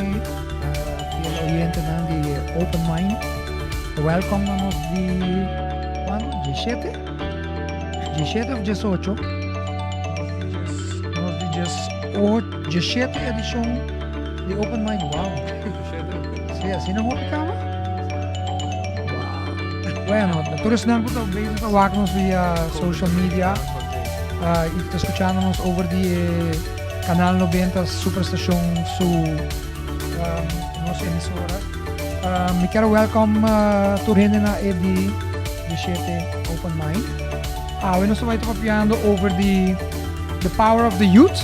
fiel oyente ng the Open Mind. Welcome na nos di 17? 17 of 18? Nos di 17 edition di Open Mind. Wow. Siya, sinangopi ka ba? Bueno, terus na po ito, bezig na wak nos via social media. Te escuchándonos over die Canal 90 Superstation su nossa emissora. Me quero welcome turhende na di 17 Open Mind. We nos vai papiando over the power of the youth,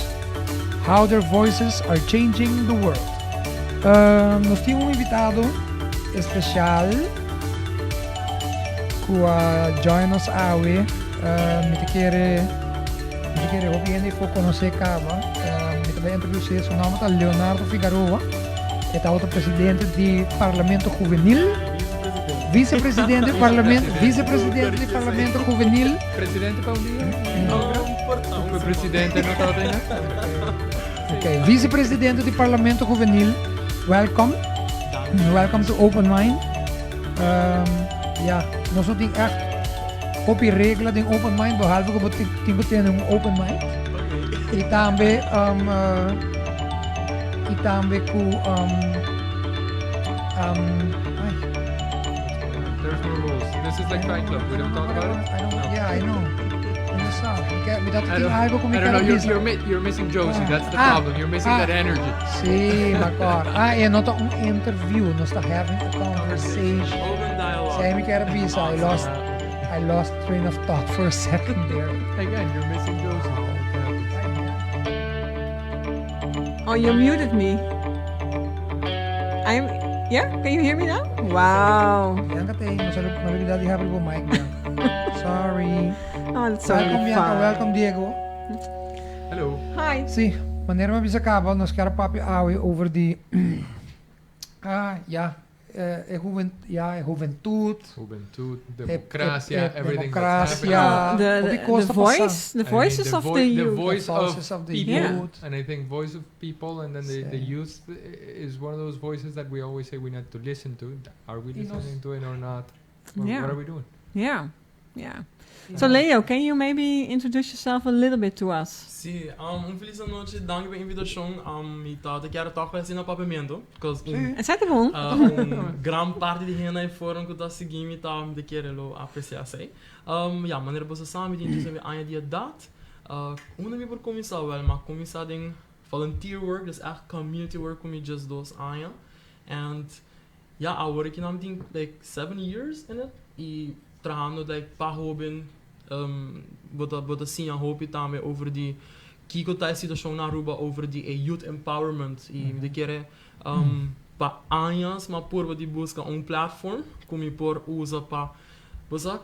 how their voices are changing the world. Nós tínhamos um invitado especial que join us awe. Me quero hope ele for conhecer Cava. Me também introduzir seu nome é Leonardo Figaroa. É o presidente do Parlamento Juvenil. Vice-presidente do Parlamento Juvenil. Presidente para um dia? Não, o presidente não está bem. Okay, vice-presidente do Parlamento Juvenil. Welcome. Welcome to Open Mind. Nós não temos echt op je regelen in Open Mind, behalve dat we een Open Mind. Ik tambe There's no rules. This is like Fight Club. We don't talk about it? Yeah, I know. You're missing Josie. That's the problem. You're missing that energy. Sí, mejor. É not un interview. Nós está having a conversation. Open dialogue. Say me quero visa. I lost train of thought for a second there. Again, you're missing Josie. Oh, you muted me. Yeah? Can you hear me now? Wow. Yan ka tayo. Malulidad di habal po mic niya. Sorry. Oh, that's so fun. Welcome, Diego. Hello. Hi. Sim, wanneer we bisa kabel, nós quero papi awe over die juventude, democracia, everything democracia, the voices of the youth. The voice of the people. Youth, and I think voice of people, and then the youth is one of those voices that we always say we need to listen to. Are we listening to it or not? What are we doing? Yeah. So Leo, can you maybe introduce yourself a little bit to us? Sim, feliz noite, danke pela invitação. Eu quero tocar assim no papamento, porque Exacto bom. Gran parte de gente foram que tá seguindo e tá me querendo apreciar sei. Maneira você sabe, a gente sabe a dia data. Me por começar, mas começar em volunteer work, dus echt community work com me just 2 anos. And I work in something like 7 years in it. E trabajando like pa hobby wat assim a hobby também over die kiko tá situação na Aruba over die youth empowerment e de querer pa anos mas por wat die busca platform como por usa pa você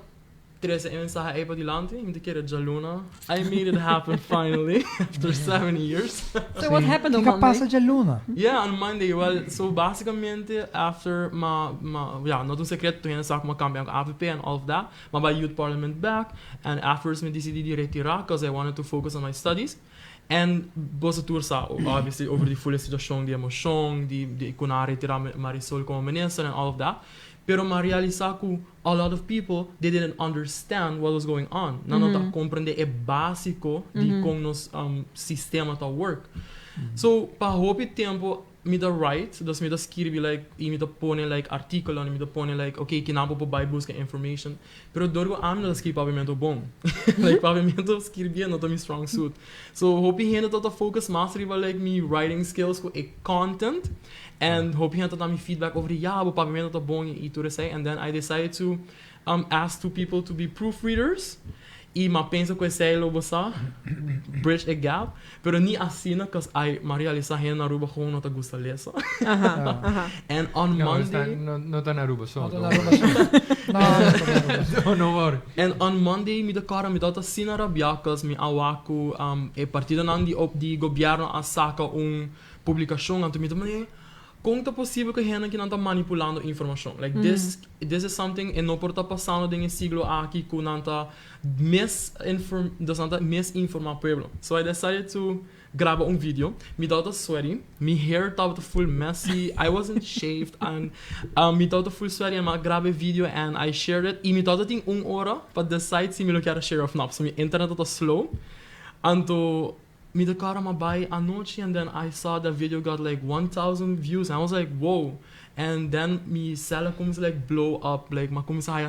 três mensagens aí para dilante e de querer jaluna I made it happen finally after 7 years. So what happened on Monday? Passa jaluna. Yeah, on Monday. Well, so basicamente after not un secreto to hen sak ma cambiar AVP and all of that. Maar by youth parliament back and afterwards me decided retirar because I wanted to focus on my studies. And bosse tour sa obviously over die fulle situação de emoção, de kuna retirar Marisol como minister and all of that. Pero ma realizar que a lot of people they didn't understand what was going on. Não tá compreender é básico de como nos sistema tá work. So pa hope tempo me da write, dus me da escrever like e me da pone like artikel en me da pone like okay, que não vou buy busca information. Pero dorgo am da escrever pavimento bom. Like pavimento escrever não tá me strong suit. So hope he tota focus mastery like me writing skills com e content. And hope he had me feedback over the o pavimento tá bom e tudo isso. And then I decided to ask 2 people to be proofreaders. E ma penso que esse lo bossa bridge a gap, pero ni assina because I realiza hen na Aruba gewoon not gusta lesa. And on Monday no tá na Aruba só. No worry. And on Monday mi da cara mi data sina rabia because mi awaku e partida nan di governo a saca publicação anto mi como é possível que a gente não está manipulando informação? Like this is something e não pode estar passando em siglo aqui que não está misinformar pueblo. So I decided to grab um vídeo. Me tava sweaty, my hair tava full messy, I wasn't shaved and me tava full sweaty and I grabbed a video and I shared it. E me tava tem 1 hora para decide se me lo quero share of not. So my internet was slow. And to me the car by anoche and then I saw the video got like 1,000 views and I was like, whoa. And then me cella comes like blow up, like ma comes a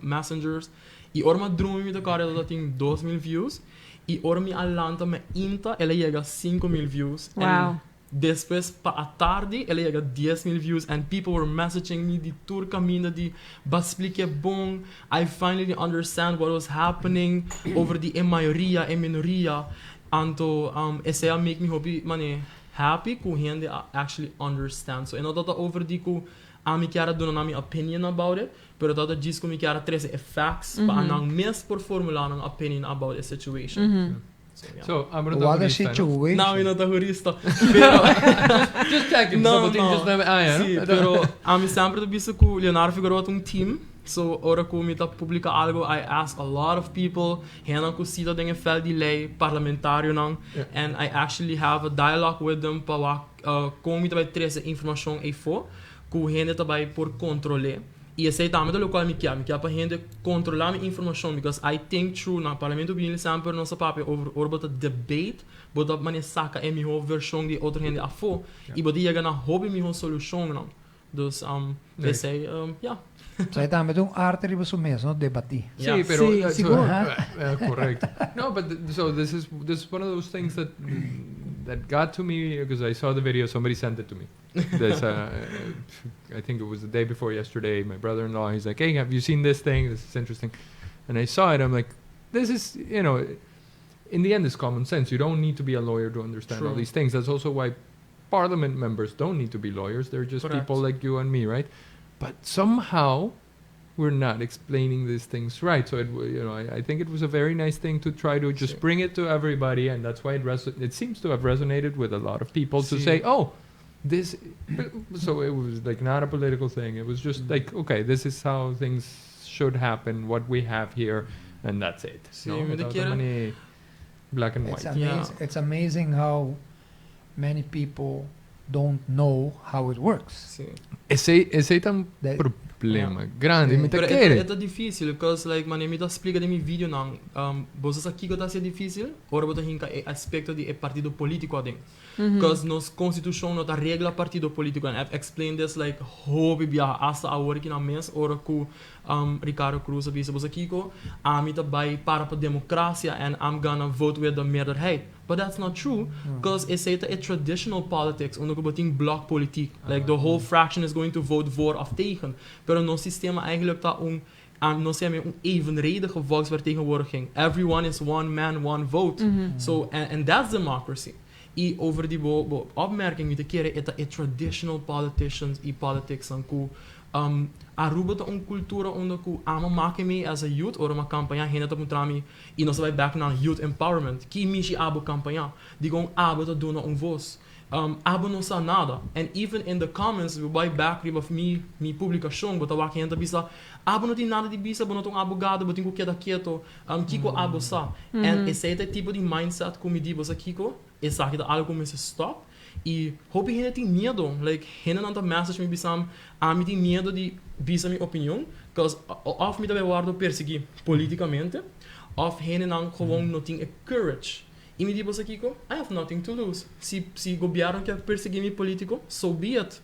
messengers. E ora ma drone me the car that tem 2,000 views. E ora me alanta me inta, ela chega a 5,000 views. Wow. And depois para a tarde, ela chega a 10,000 views. And people were messaging me de tour caminho de explique bom. I finally understand what was happening over the maioria e minoria. Anto essa make me happy ku gente actually understand. So not that over di ku me quero dar minha opinion about it, pero dat diz que me quero trazer facts para não mesmo por formular uma opinion about a situation. So I'm gonna What a situation. Não, eu não tô jurista. Pero just checking. No, Just no. yeah. Sì, pero me sempre visto que Leonardo Figaroa tem team. So, ora que me tá publica algo, I ask a lot of people, hena ku sita dinge fel di lei parlamentario nang, and I actually have a dialogue with them para como me vai trazer informação e fo, ku hena também por controle. E esse também do qual me quer para gente controlar minha informação, because I think true na parlamento bem sempre nossa papel over the debate, but man saca e minha versão de outra gente a fo, e bodi chega na hobby minha solução não. Dus esse yeah. Sai também um arte riba su mesmo, no debatir. Yeah. Sí, pero Sí, seguro. correct. No, but so this is one of those things that got to me because I saw the video. Somebody sent it to me. This, I think it was the day before yesterday. My brother-in-law, he's like, "Hey, have you seen this thing? This is interesting." And I saw it. I'm like, "This is, in the end, it's common sense. You don't need to be a lawyer to understand all these things. That's also why parliament members don't need to be lawyers. They're just people like you and me, right?" But somehow we're not explaining these things right. So I think it was a very nice thing to try to just bring it to everybody, and that's why it seems to have resonated with a lot of people to say, "Oh, this." So it was like not a political thing. It was just like, okay, this is how things should happen. What we have here, and that's it. Without the money, black and white. It's amazing how many people don't know how it works. Esse é um problema grande. Me Pero é difícil, because like man, me explica de mi video nang vocês aqui que tá ser difícil, ora botar hinca aspecto de partido político adem. Because nos constituição não tá regla partido político, and I've explained this like hobby bia hasta a hora que na mês ora ku Ricardo Cruz avisa vocês aqui ko me tá by para democracia and I'm gonna vote with the meerderheid. But that's not true, because it's a traditional politics, onde we block politiek. Like the whole fraction is going to vote voor of tegen. Pero no sistema eigenlijk dat evenredige volksvertegenwoordiging. Everyone is one man, one vote. So and that's democracy. E over die opmerking met de keren het a traditional politicians e politics aan ku Aruba ta cultura onde ku ama make me as a youth or uma campanha hena ta mutrami e nós vai back na youth empowerment que mishi abo campanha digon abo ta dona voz abo não sa nada, and even in the comments we buy back of me publicação bota wa hena ta bisa abo não tem nada de bisa bono tong abogado botinho queda quieto kiko abo sa and esse é tipo de mindset ku me di bosa kiko essa aqui da algo começa stop. E hope hena tem medo, like hena não tá message me bisam, me tem medo de bisa minha opinião, because of me também guardo perseguir politicamente, of hena não gewoon não tem courage. E me digo aqui I have nothing to lose. Se governo quer perseguir me político, so be it.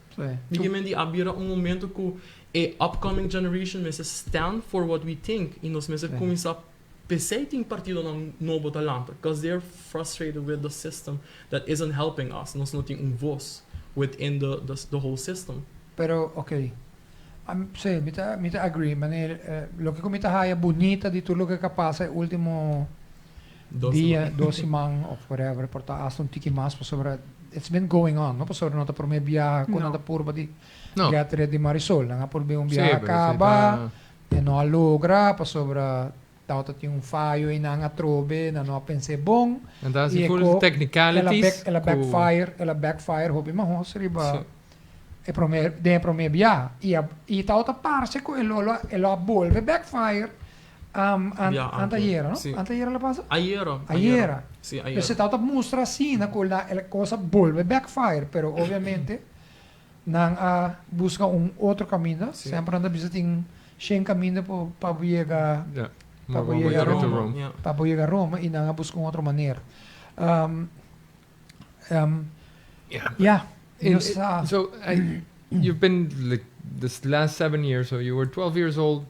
Ninguém me abira momento que a upcoming generation must stand for what we think e nós mesmo começar Peseiting partido não bota lampa, because they're frustrated with the system that isn't helping us. Nós não tem voz within the whole system. Pero okay, sí, me agree. Lo que comita haya bonita de tudo lo que capaz el último dia, 12 man of whatever, porta hasta un tiki mas sobre. It's been going on, no? Sobre nota por me viaja con nada purba di teatro di Marisol, nga por be un viaje acaba e no logra pa sobre Tauta tinha falho e não atrobe, não pensei bom. And that's the full technicalities. Ela backfire, hobby mas riba prome bia. E tauta parse ko e lo bolve backfire. Antaiera, no? Sì. Antaiera la passa? Aiera. Sì, aiera. Se tauta mostra assim, con la cosa bolve backfire, pero ovviamente nang busca outro caminho, Sì. sempre anda visiting 100 caminho para chegar Yeah. Para More llegar to a Rome. Yeah. para chegar a Roma e nang busca outra maneira. Yeah. So, You've been like this last 7 years, so you were 12 years old.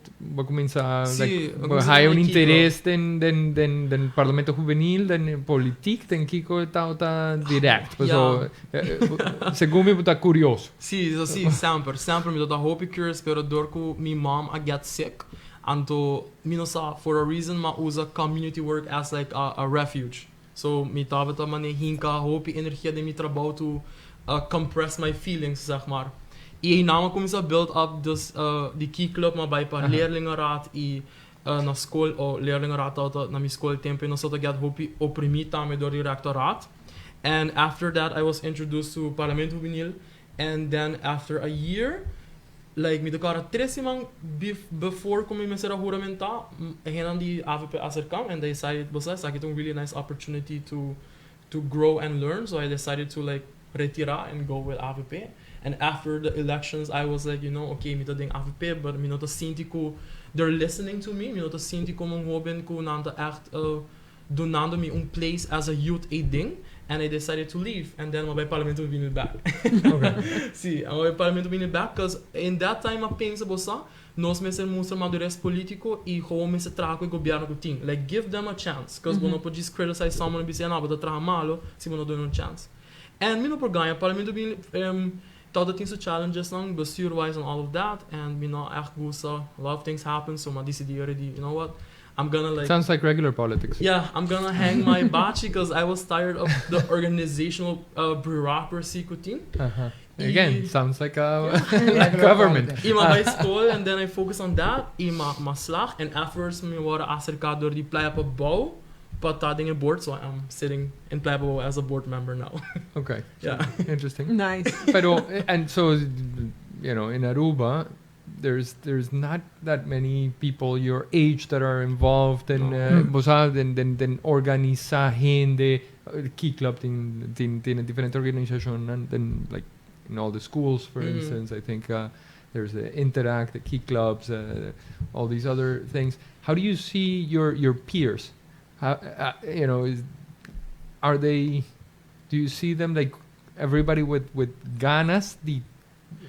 Comienza Sì, hai un like interesse den Parlamento Juvenil, den politiek, den Kiko tauta direct. So, segundo me tá curioso. Sì, sempre mi dota hope curious, pero dorku mi mom I get sick. Anto, minosa, for a reason, ma usa community work as like a refuge. So, mi tabata mane hinka hope energia de mi trabaho to compress my feelings, zeg maar. E namen comienza build up dus die key club maar bij paar leerlingenraad e na school o leerlingenraad tot na mi school tempo no soto get hopi oprimita me door die rectoraat. And after that I was introduced to Parlement Juvenil, and then after a year like mi de cara 13 man before come me será juramenta hen die AVP acercam, and they decided was like it a really nice opportunity to grow and learn, so I decided to like retira and go with AVP. And after the elections, I was like, you know, okay, mito ding AVP, but mito sinti ko, they're listening to me, mito sinti ko mong hoben ko nanta echt donando me un place as a youth a ding, and I decided to leave, and then my Parlamento vino back. Okay. Sí, my Parlamento vino back, because in that time I pensa bossa, nós me ser mostra madurez político e como me se trago o governo que tem. Like, give them a chance, because we don't just criticize someone and say, no, but traga malo, se we don't do a chance. And me no por ganha, Parlamento vino tauta things to challenges lang, bestuur-wise and all of that, and me no echt gusta, a lot of things happen, so ma decidi already, you know what, I'm gonna like... Sounds like regular politics. Yeah, I'm gonna hang my bachi because I was tired of the organizational bureaucracy kutin. Again, sounds like a government. Ima by school, and then I focus on that, ima slag, and afterwards me word acercado door die playa pa bouw, patading a board, so I'm sitting in Plabo as a board member now. Okay. Yeah. Interesting. Nice. Pero, and so, you know, in Aruba, there's not that many people your age that are involved in den organiza gente, Key Club tiene different organization, and then like in all the schools, for instance, I think there's the Interact, the Key Clubs, all these other things. How do you see your peers? How, you know, do you see them like everybody with ganas de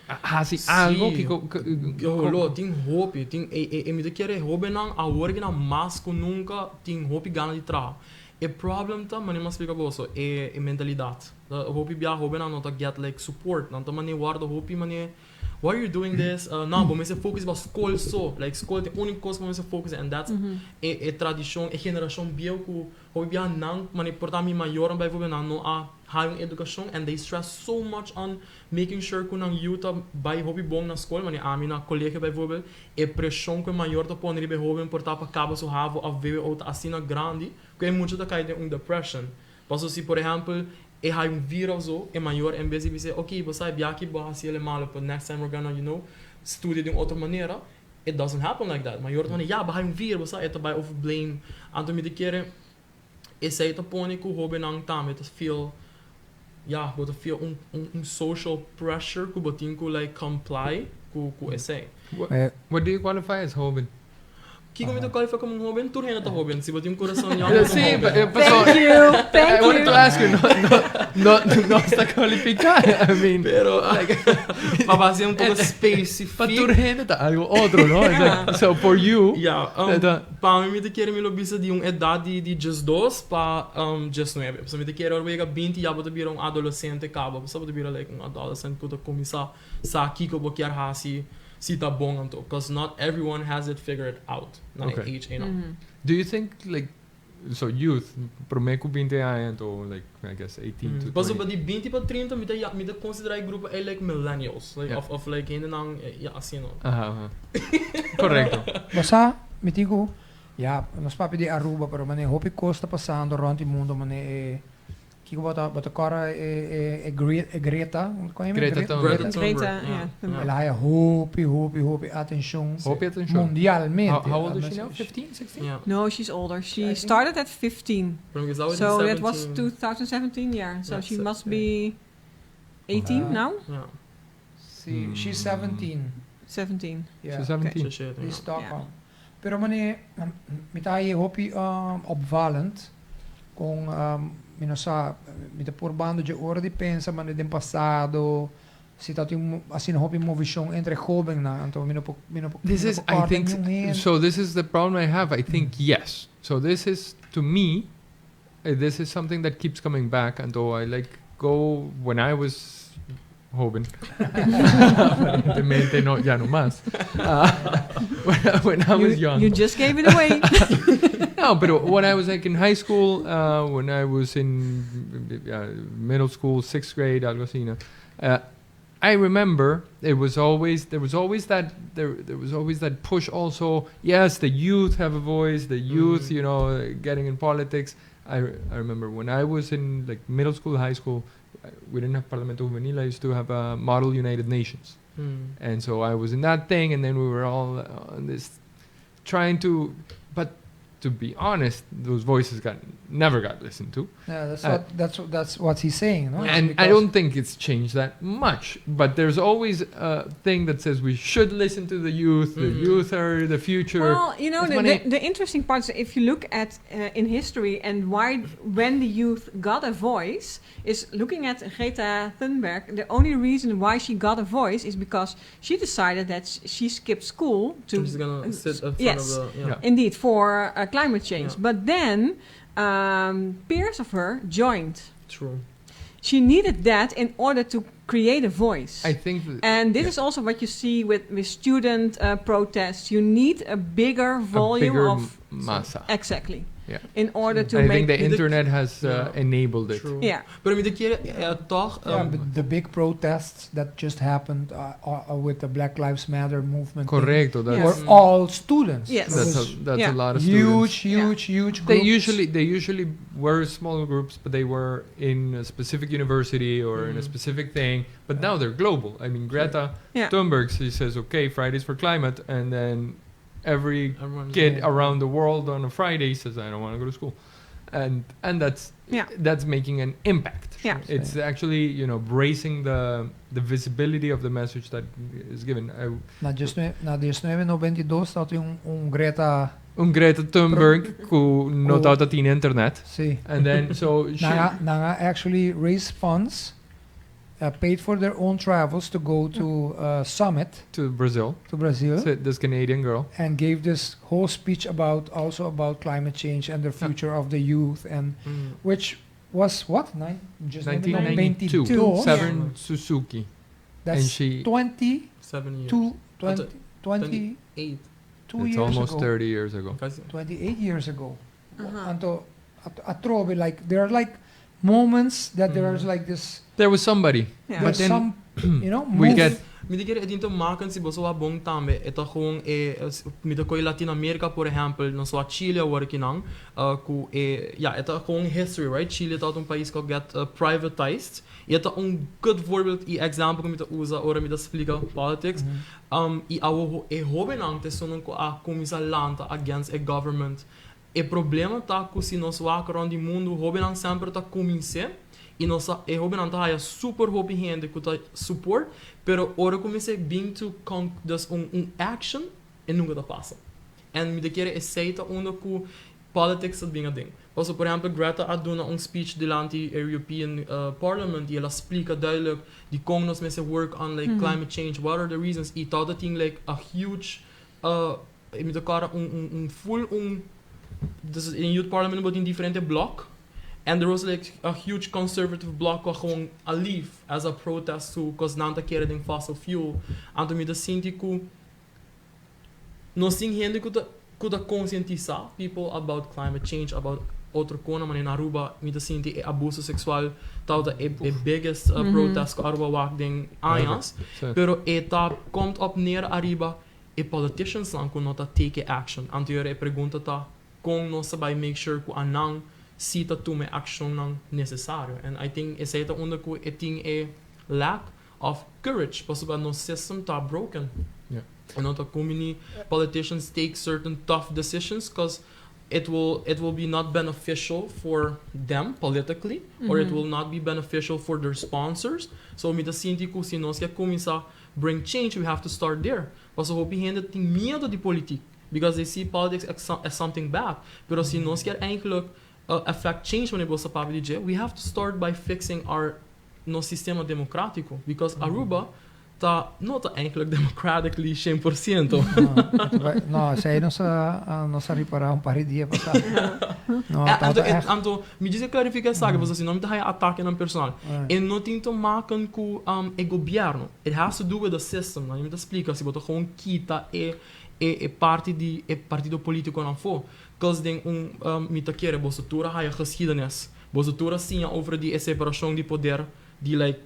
hacer algo ting hopi, ting me de querer hobe nang a work na mas ko nunca ting hopi gana de tra. E problem ta mani mas fica boso e mentalidade. Hopi bia hobe nang not get like support, não ta mani guarda hopi mani. Why are you doing this? Não, but me focus about school so, like school the only course me focus, and that's a tradition, a geração bio ku hobi bia nang mani porta mi maior bijvoorbeeld na no a high education, and they stress so much on making sure que nang youth by hobi bom na school, mani a mina collega bijvoorbeeld e pressão que maior to pon ribe hobi porta pa cabo so havo a ver outra assina grande, que é muito da cair de depression. Passo se por exemplo e hai vírus zo é maior em vez de dizer, ok, você sabe aqui boa se ele mal, but next time we're gonna, you know, study de outra maneira. It doesn't happen like that. Maior to ja, bah hai vírus, você é também over blame. Anto me de querer esse é to pone ku hobe nang tam, it feel but feel social pressure ku botin ku like comply ku esse. What do you qualify as hoben? Kiko me to qualify como hoben, tu rena ta hoben, se botin coração ya. Sí, Thank you. I wanted to ask you, no está calificada. I mean, pero para fazer pouco specific. Para tu rena ta algo outro, no? Like, so for you, para mim me querer me lobisa de idade de just 2 para just 9. So me querer orwega 20 já botar vir adolescente cabo, só botar vir like adolescente que começar sa Kiko boquear hasi. Si tá bom anto, because not everyone has it figured out na age, you know. Do you think like so youth promeco 20 anos or like I guess 18 to 20? Mas op die 20 para 30 me te considerar grupo like millennials, like of like ainda nang assim no. Correcto. Basta me digo, nós papi de Aruba, pero mane hopi costa passando around o mundo, mane kiko bata kara Greta, Greta Thunberg. Greta, yeah. Thunberg. Ela haya hopi atenção Hope you attention. mundialmente. How old is she now? 15, 16? Yeah. No, she's older. She I think- started at 15. Because that was So in that was 17. 2017, yeah. So Yeah, she so- must be 18 now? Yeah. See, she's 17. 17. Yeah, She's 17. Shit, in yeah. Stockholm. Pero mane mitaye hopi opvallend com sa mita por bando de ora de pensa mane dem passado se tá tem assim hopi uma visão entre jovem na então This is, I think, so this is the problem I have. I think yes. So this is, to me, this is something that keeps coming back. And though I go when I was joven, aparentemente no, ya no más. When I was young. You just gave it away. No, but when I was in high school, when I was in middle school, 6th grade, algo así, no? I remember there was always that push also. Yes, the youth have a voice. The youth, getting in politics. I remember when I was in middle school, high school, we didn't have Parlamento Juvenil. I used to have a Model United Nations, and so I was in that thing, and then we were all on this trying to, but to be honest, those voices never got listened to. Yeah, that's what he's saying, no? And I don't think it's changed that much. But there's always a thing that says we should listen to the youth. The youth are the future. Well, the interesting part is if you look at in history and when the youth got a voice is looking at Greta Thunberg. The only reason why she got a voice is because she decided that she skipped school to. She's gonna sit in front yes, of the. Yeah. indeed, for climate change. Yeah. But then peers of her joined. True. She needed that in order to create a voice. I think that, And this is also what you see with student protests. You need a bigger volume of massa. exactly. Yeah. In order to I make think the internet has enabled it. True. yeah. Maar met de keren toch. but the big protests that just happened with the Black Lives Matter movement Correcto. were That's, Yes. all students. Yes. It that's, was a Yeah. lot of students. huge They groups. usually were small groups, but they were in a specific university or in a specific thing. But now they're global. I mean, Greta Yeah. Thunberg, she says, okay, Fridays for climate, and then every Everyone's kid Yeah. around the world on a Friday says, I don't want to go to school, and that's making an impact. Yeah. It's actually raising the visibility of the message that is given. Na 1992 staat Greta. Greta Thunberg who notaut dat in internet, See. and then so she, Nanga actually raised funds, paid for their own travels to go to summit to Brazil, to Brazil, so this Canadian girl. and gave this whole speech about climate change and the future of the youth, and which was what 1992. 1992. Severn Suzuki. That's and she 22, 7 years. 22 8. it's years almost ago. 30 years ago. 28 years ago. Uh-huh. Anto atrobe, there are moments that there is this. There was somebody, Yeah. but There's then some, we move. get Met de keren het maken si boso wa bong tambe eta gewoon met de koi Latin America por ejemplo no so Chile working on ku eta gewoon history right Chile dat een país que get privatized eta een good voorbeeld i example met de usa ora met de explica politics i awo hoben ang te sonon ko a komisa lanta against a government e problema ta ku si nos wa around the mundo hoben ang sempre ta comince e nossa hoben ang ta super hobi gente ku ta support pero ora comecei bem to dus action e nunca da passa. En me de keren is seita onder ku politics dat bem ding. Also por exemplo Greta a doen speech delante European Parliament die ela explica duidelijk die kon nos met work on climate change, what are the reasons e thought that thing a huge met de cara full dus in youth parliament wordt in differente block. And there was a huge conservative bloc wat gewoon a leave as a protest to cause nanta keren ding fossil fuel. En toen me de sinti ku no sing hende kuda conscientizar people about climate change, about outra coisa, mas in Aruba me de sinti abuso sexual tal da biggest protest ko Aruba wak ding años. Pero eta komt op neer Aruba politicians lang ku nota take action. En toen pergunta ta kung no sabay make sure ku anang cita tume action nang necessário. And I think esse é onde que eu tenho a lack of courage, porque no system tá broken. Yeah. And not many politicians take certain tough decisions because it will be not beneficial for them politically, or it will not be beneficial for their sponsors. So me da sinti que se nós quer começar bring change, we have to start there. Porque hope gente tem medo de politiek, because they see politics as something bad. Pero se nós quer eigenlijk affect change wanneer we op DJ, we have to start by fixing our no sistema democrático, because Aruba tá não tá eigenlijk democratically 100%. No, sei não sa riparar pari dia passado. No, Anto, me diz clarificar sabe, você se não me dá ataque não personal. E não tem que maken com o governo. It has to do with the system. Não me explica se botar gewoon quita parte de partido político não for. Because den me tá querer você tura a geschiedenis. Você tura sim over die separação de poder die like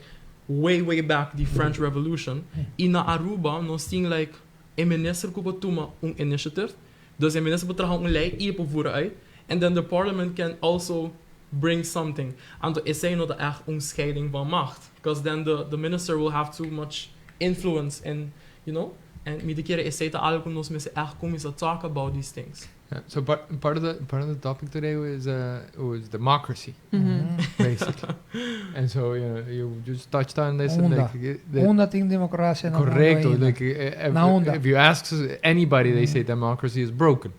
way back the French Revolution. E na Aruba nós tem like a minister que toma initiative. Dus a minister betracht lei e voor uit. And then the parliament can also bring something. And is er nog echt scheiding van macht. Because then the minister will have too much influence and and meerdere keren is het al nos mensen echt komen to talk about these things. Yeah, so part of the topic today was democracy, basically, and so you just touched on this. Onda tem democracia. Correcto. If you ask anybody, they say democracy is broken.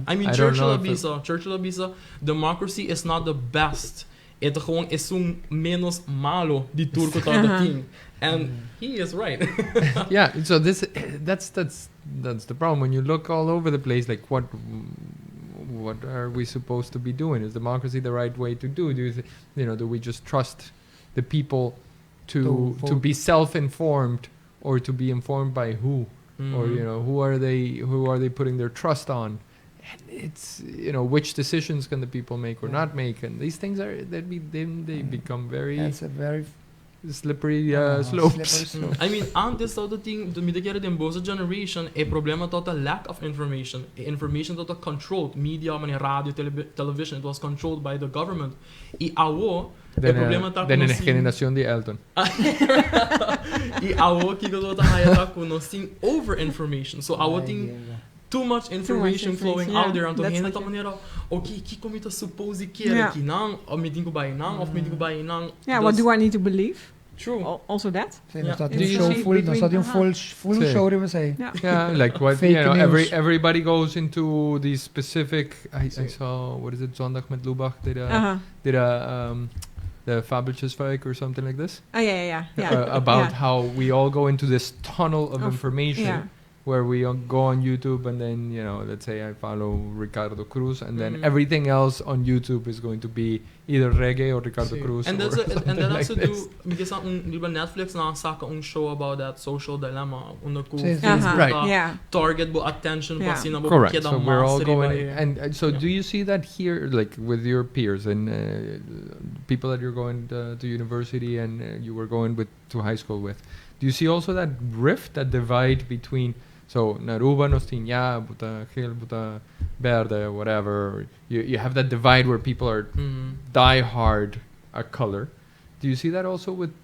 I mean, Churchill Abisa, democracy is not the best. Het gewoon is zo'n menos malo die Turco dat team, and he is right. Yeah, so that's the problem when you look all over the place. Like, what are we supposed to be doing? Is democracy the right way to do? Do we just trust the people to be self-informed, or to be informed by who, or who are they putting their trust on? It's which decisions can the people make or not make, and these things they become very. That's a very slippery slopes. I mean, and this other thing, the boze generation, a problema tot a lack of information. Information tot a controlled media, radio, television, it was controlled by the government. E awo, el problema tá com a generación de Elton. E awo que go tot a hayata conhecing over information. So awo thing too much information flowing out there, então gente tá maneira que como tá suppose que que não ou me digo by não of me digo by não. Yeah, what do I need to believe? True. Also that. Full show we say. Yeah, like what everybody goes into these specific. I saw what is it? Zondag met Lubach did the Fabeltjes Fike or something like this. Oh yeah. About how we all go into this tunnel of information. Yeah. Where we go on YouTube and then, let's say I follow Ricardo Cruz and then everything else on YouTube is going to be either reggae or Ricardo Cruz. And that has to do because Netflix now saka show about that social dilemma target attention. Correct. So we're all going and so do you see that here, like with your peers and people that you're going to university and you were going to high school with? Do you see also that rift, that divide between? So Naruba nos tiña, buta gel, buta verde, whatever. You have that divide where people are die hard a color. Do you see that also with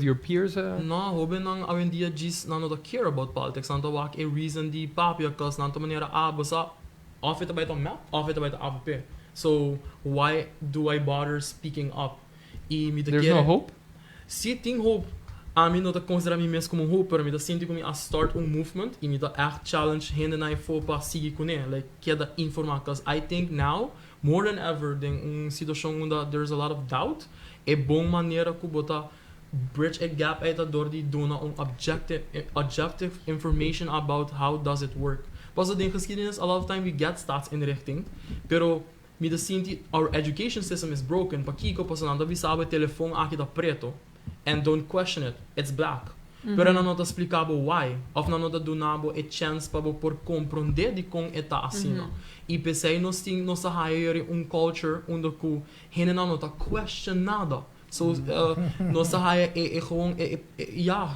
your peers? No, hoben nang awen dia jis nano da care about politics. Nanto wak a reason di papia cause nanto manera basa off it about map, off it about AVP. So why do I bother speaking up? There's no hope. Se tem hope. A mim não tá considerar mim mesmo como um hooper, me tá sentindo como a start movement e me tá echt challenge hende na for para seguir com ele, like queda informar, because I think now more than ever tem situação onde there's a lot of doubt, é bom maneira que botar bridge a gap uit door die doen objective information about how does it work. Pas in geschiedenis a lot of time we get staatsinrichting, pero me tá sentindo our education system is broken, pa kiko pas nanda vi sabe telefone aqui da preto. And don't question it. It's black. Pero não te explicava why. Of não te donava a chance para por compreender de como está assim. E pensei nós temos nossa higher culture onde que gente não te question nada. So nossa higher é gewoon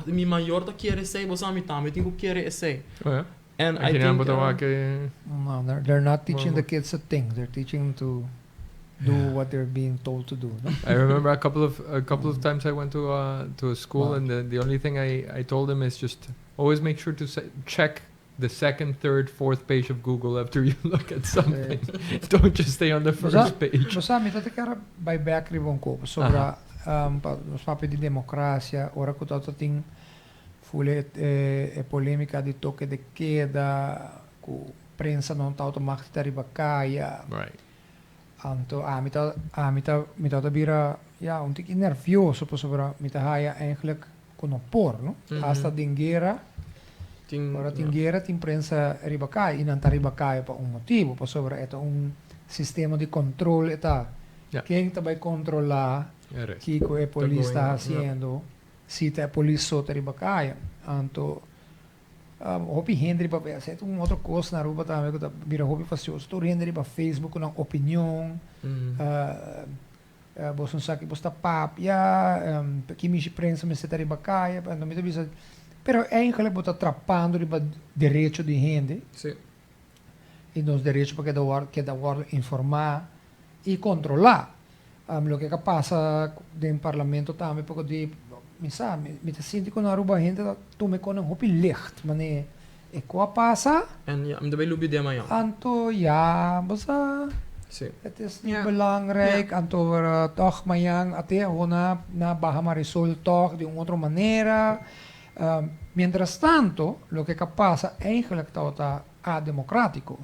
minha maior tá querer ser, você me também tem que querer ser. And I think no, they're not teaching the kids a thing. They're teaching them to do what they're being told to do. No? I remember a couple of times I went to a school, Wow. and the only thing I told them is just always make sure to check the second, third, fourth page of Google after you look at something. Don't just stay on the first page. Basta mi tate kara by back ribon ko sobra mas papi di democracia ora ko tato ting fule e polemica di toque de queda ku prensa non tato makta ribacaia Right. anto mi tato bira ja un tik nervioso po sobra mi haya eigenlijk kon opor no hasta dingera ora tinguera tin prensa ribacaia inanta ribacaia pa un motivo po sobra eta un sistema di controllo eta quem vai controlar Kiko e police está haciendo cita a police sota ribacaia anto hopi hendri pa se un outro coisa na rua também que vira hopi facioso tu hendri pa Facebook na opinião você não sabe que você pap que me prensa me seta ribacaia não me avisa pero eigenlijk bota atrapando riba direito de gente Sim. e nos direitos para que da hora informar e controlar lo que passa no parlamento também porque de me sabe me te sinto com a ruba gente tu me com um hopi licht mas é qual passa En ja, daarbij loop je dema ja. anto ja basta Sim. het is niet belangrijk anto toch maar yang até na baja marisol toch de outra maneira mientras tanto lo que passa eigenlijk está ademocrático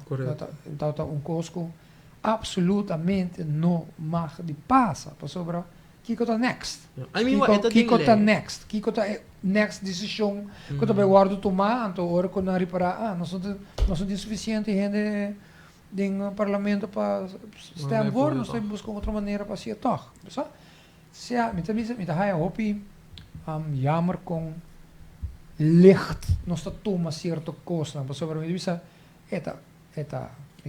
está un cosco absolutamente não mag die passa para sobra kiko ta next I mean what kiko ta next decision que tu vai guardo tomar anto ora com na reparar não são suficiente gente no parlamento para stem voor nós temos buscar outra maneira para ser toch so se me tá haya hopi jammer com licht nós tá toma certo coisa para sobra me diz eta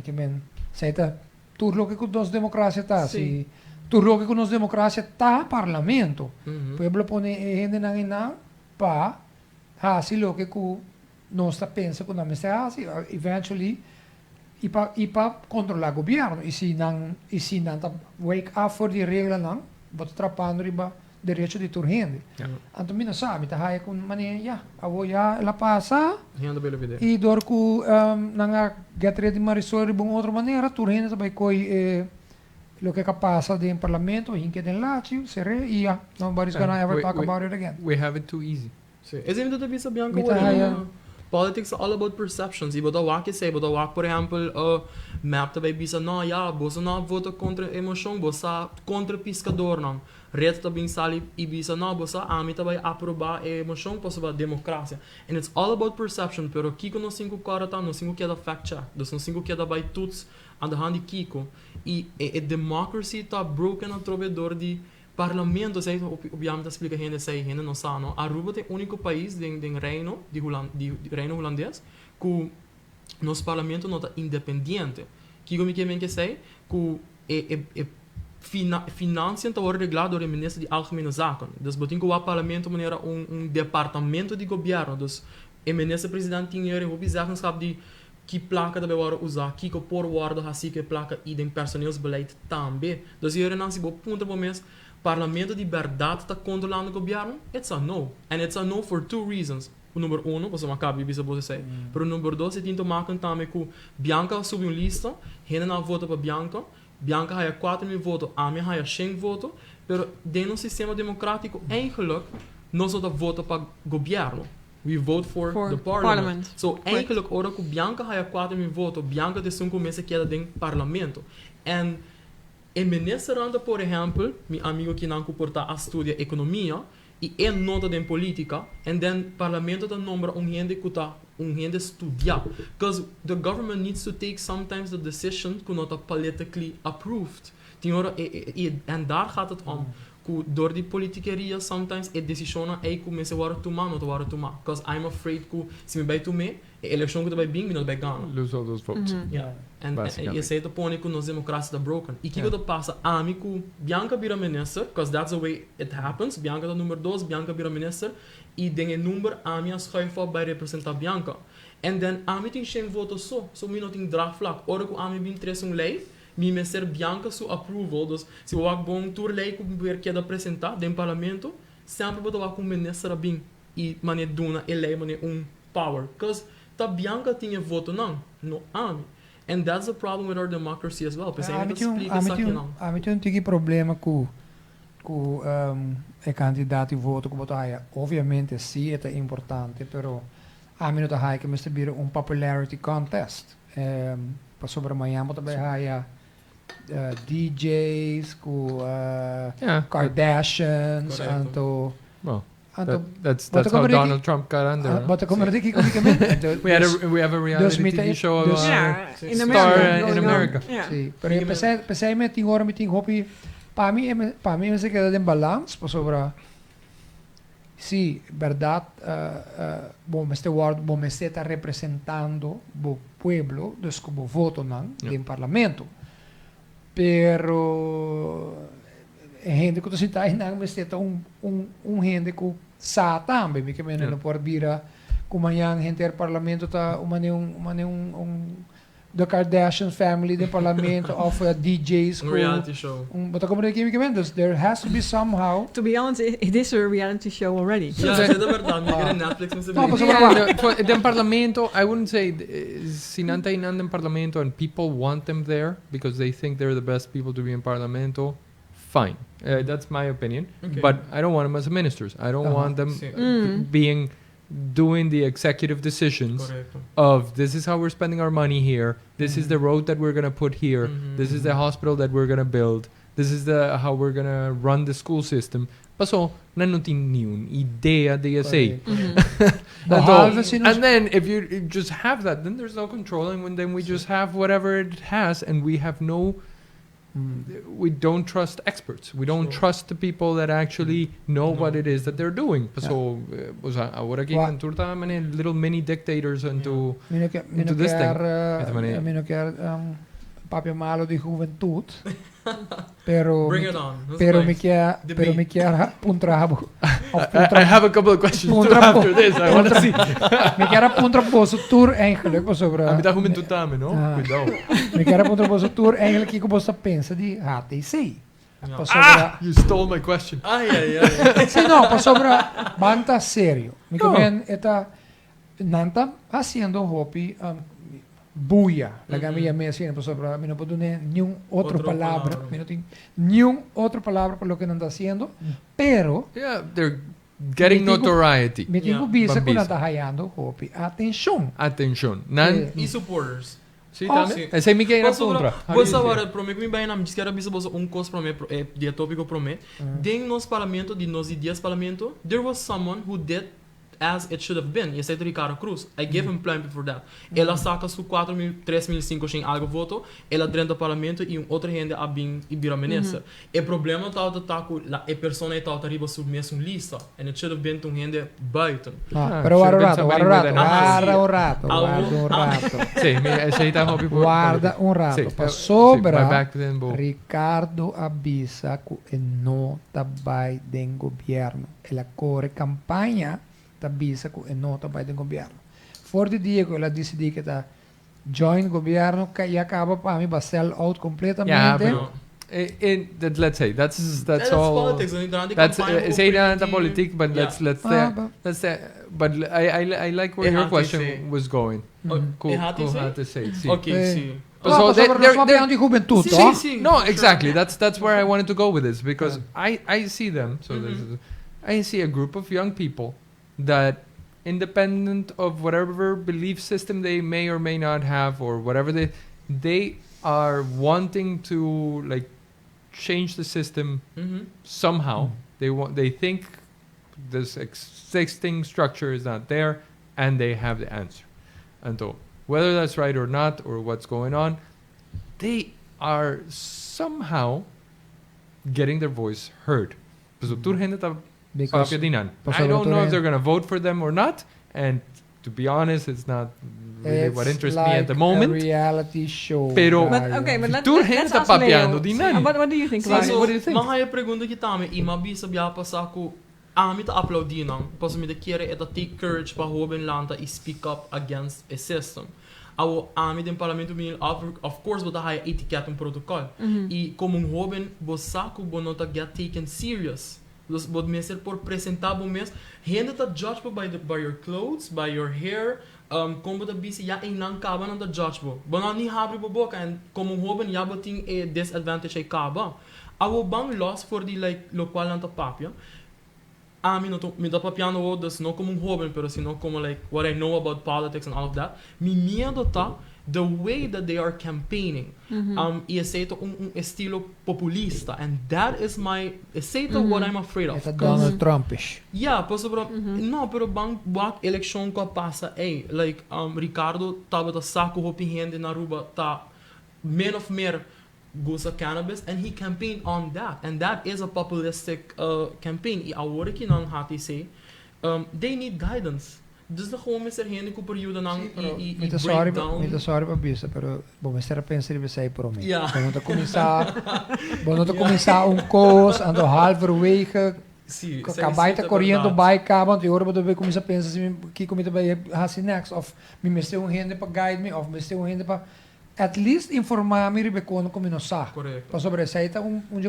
que men seita tu lo que com nós democracia tá se tu lo que com nós democracia tá parlamento pueblo pone gente na pa se lo que com nós tá pensa com nós tá eventually e para controlar o governo e se não tá wake up for die regelen não bota trapando riba direito de turrende anto mina sabe tá aí com mania ela passa e dor ku nanga get ready marisol de outra maneira turrende também coi lo que passa de parlamento hinke den laatje seré e nobody's gonna ever talk about it again We have it too easy. Sim. Is even dat bisa bianca Mita politics are all about perceptions. E botar wak say, botar wak, por exemplo, map também bisa não, você não vota contra emoção, você contra pescador não. Red também sali e bisa não, você ami também aprovar emoção para sobre democracia. And it's all about perception. Pero Kiko no cinco cara tá, no cinco que é da fact check, dus no cinco que é da by tuts aan de hand de Kiko. E democracy tá broken através de parlamento, sei, obviamente explica gente sei, gente não sabe, não. Aruba é o único país do reino, de reino holandês, que nosso parlamento não está independente. Que como que sei, que financiën te worden regulado door de minister de Algemene Zaken. Dus betekent que o parlamento maneira departamento de governo. Dus o minister-president tem hier een zeggenschap die que placa também worden usar, que por worden assim que placa e dem personeelsbeleid também. Dus hier en als je op punten moments parlamento de verdade está controlando o governo, it's a no. And it's a no for two reasons. O número 1, você acaba de dizer, pero o número 2, você tem que tomar também que Bianca sob uma lista, gente não vota para Bianca, Bianca há 4.000 votos, a minha há 5 votos, pero dentro do sistema democrático, eigenlijk, nós não votamos para o governo. We vote for the parliament. So, eigenlijk, ora que Bianca há 4.000 votos, Bianca tem 5 meses que é dentro do parlamento. And em Venezuela, por exemplo, meu amigo que não comporta a estudar economia, e é nota de política, and then parlamento tem nombra gente que está gente estudar. Because the government needs to take sometimes the decision que not politically approved. En daar gaat het om. Door die politikeria sometimes a decision é que mensen waren tomar, not waren tomar. Because I'm afraid que se me bij tomar, a eleição que vai bem, me não vai ganhar. Lose all those votes. Yeah. And je zei te pone que nos democracia está broken. E que que passa a mim que Bianca vira minister, because that's the way it happens. Bianca é número 2, Bianca vira minister, e den een nummer a mim schuifa bij representar Bianca. And then a mim tem 5 votos só, so me não tem draagvlak. Ora que a mim bin 3 lijf, me ser bianca su approval, dus se o bom tour lei com ver que da apresentar dentro parlamento, sempre botar com ministra bem e mané duna ele mané power, cause ta bianca tinha voto não, no ami. And that's the problem with our democracy as well. Amici un problema com candidato e voto como tá. Obviamente sim, é importante, pero a mim não tá que me vira popularity contest. Para sobre amanhã também há DJs com Kardashians, anto. Well, that's how Donald Trump got under. But como we have a reality TV show in America. Sim, pero pensei me tinha hora me tinha hobby para mim se queda em balance para sobre sim, verdade, bom me está representando o pueblo, dus como voto não em parlamento. Pero gente que está aí não me está gente que sa também, me que me não pode vir como amanhã gente do parlamento tá the Kardashian family do parlamento of DJs reality show. But como there has to be somehow. To be honest, it is a reality show already. Ja, det är verdad. Netflix The parlamento, I wouldn't say sinanta inan in parlamento and people want them there because they think they're the best people to be in parlamento. Fine, that's my opinion. Okay. But I don't want them as ministers. I don't want them doing the executive decisions of this is how we're spending our money here. This is the road that we're gonna put here. This is the hospital that we're gonna build. This is how we're gonna run the school system. Paso, non tin niun idea de say. And then if you just have that, then there's no controlling. When then we just have whatever it has, and we have no. We don't trust experts. We don't trust the people that actually know what it is that they're doing. So, ahora que turta little mini dictators into this thing. Papia malo di juventud. Pero bring it on. Pero me queda puntrabo. I have a couple of questions after this. I want to see. Me queda puntrabo su tour eigenlijk was sobre. A mitad juventud também, no? Cuidado. Me queda puntrabo su tour eigenlijk que você pensa de HTC. You stole my question. Ai. Sim, não, para sobre banta sério. Me comen eta nanta haciendo hobby buia. La gamilla me assim, para sobre me não pode nenhum outra palavra, me não tem nenhum outra palavra para lo que não está haciendo, pero they're getting notoriety. Me tenho visa que não está hallando hobby. Atenção. E supporters. Sim, também. Essa é minha que era contra. Você agora promete que me vai na diz que era bisa coisa promete dia tópico promete. Dentro nos parlamento de nos dias parlamento, there was someone who did as it should have been. E esse é Ricardo Cruz. I give him plenty for that. Ela saca su 4.000, 3.500 sem algo voto, ela dentro do parlamento e outra gente a bem e vira ministra. O problema tá com a pessoa está arriba sobre mesmo lista, and it should have been to gente buiten. Pero guarda un rato. Pa sobra Ricardo avisa que não tá vai den governo. Ela corre campanha tabisa ko nota by the gobyerno. For the dia ko ela decidi que tá join gobyerno e acaba para mim vai sell out completamente. Yeah, but let's say that's all. Politics. That's say that politics, but let's but I like where your question was going. Cool to say. Okay, see. So they're no, exactly. That's where I wanted to go with this because I see them. So I see a group of young people that, independent of whatever belief system they may or may not have, or whatever they are wanting to like change the system somehow. They think this existing structure is not there, and they have the answer. And so, whether that's right or not, or what's going on, they are somehow getting their voice heard. I don't know if they're going to vote for them or not, and to be honest, it's not really what interests me at the moment. It's like a reality show. Pero, but let's ask Leo. What do you think about it? What do you think? Mga pergunta kita me ima bisa biya pa sa ko ami ta applaudinang pas mi de kere eta take courage pa hoben lanta I speak up against a system. ao ami do parlamento bin of course bota high etiquette protocol e como joven bosaku bonota get taken serious. Dus bod messer por apresentar bom mes renda ta judge by your clothes, by your hair, como da bisi ya inang kaba na da judge bo. Bona ni habri bo boka and como joven ya boting a disadvantage ay kaba. Awo bang loss for the like local na ta papia. Mi no mi da papiano wo dus no como joven pero sino como like what I know about politics and all of that. Mi miedo ta the way that they are campaigning e aceito estilo populista and that is my aceito what I'm afraid of. It's a Donald Trumpish. Yeah, no, pero bang wak election ko pasa like Ricardo tava da saco hopi hende na ruba ta men of mer gusa cannabis and he campaigned on that and that is a populistic campaign. E agora que não hati say they need guidance. Dus de gewoon Mr. Henry ko período nang i breakdown. Muito sorry para bisa, pero bom, Mr. Pensar vai sair por mim. Yeah. Quando começar course, ando halverwege, Sim, acabar tá correndo by cabo, e agora eu começar a pensar se que comida vai assim next of me Mr. Henry para guide me, of Mr. Henry para at least informar me ribe quando como não sabe. Correto. Para sobre essa tá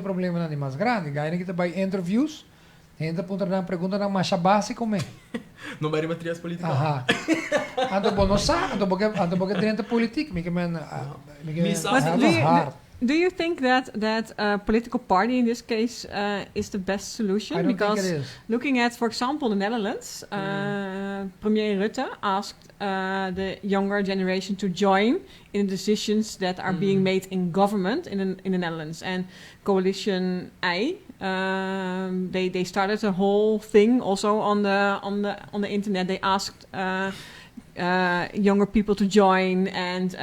problema não é mais grande, guide que tá by interviews. Ainda ponta na pergunta na marcha básica como é. Não vai matriz política. Aha. Ando bom não sabe, ando porque dentro da política, me que do you think that a political party in this case is the best solution? I don't because think it is. looking at, for example, the Netherlands, Premier Rutte asked the younger generation to join in the decisions that are being made in government in the Netherlands. And Coalition I, they started a whole thing also on the internet. They asked younger people to join and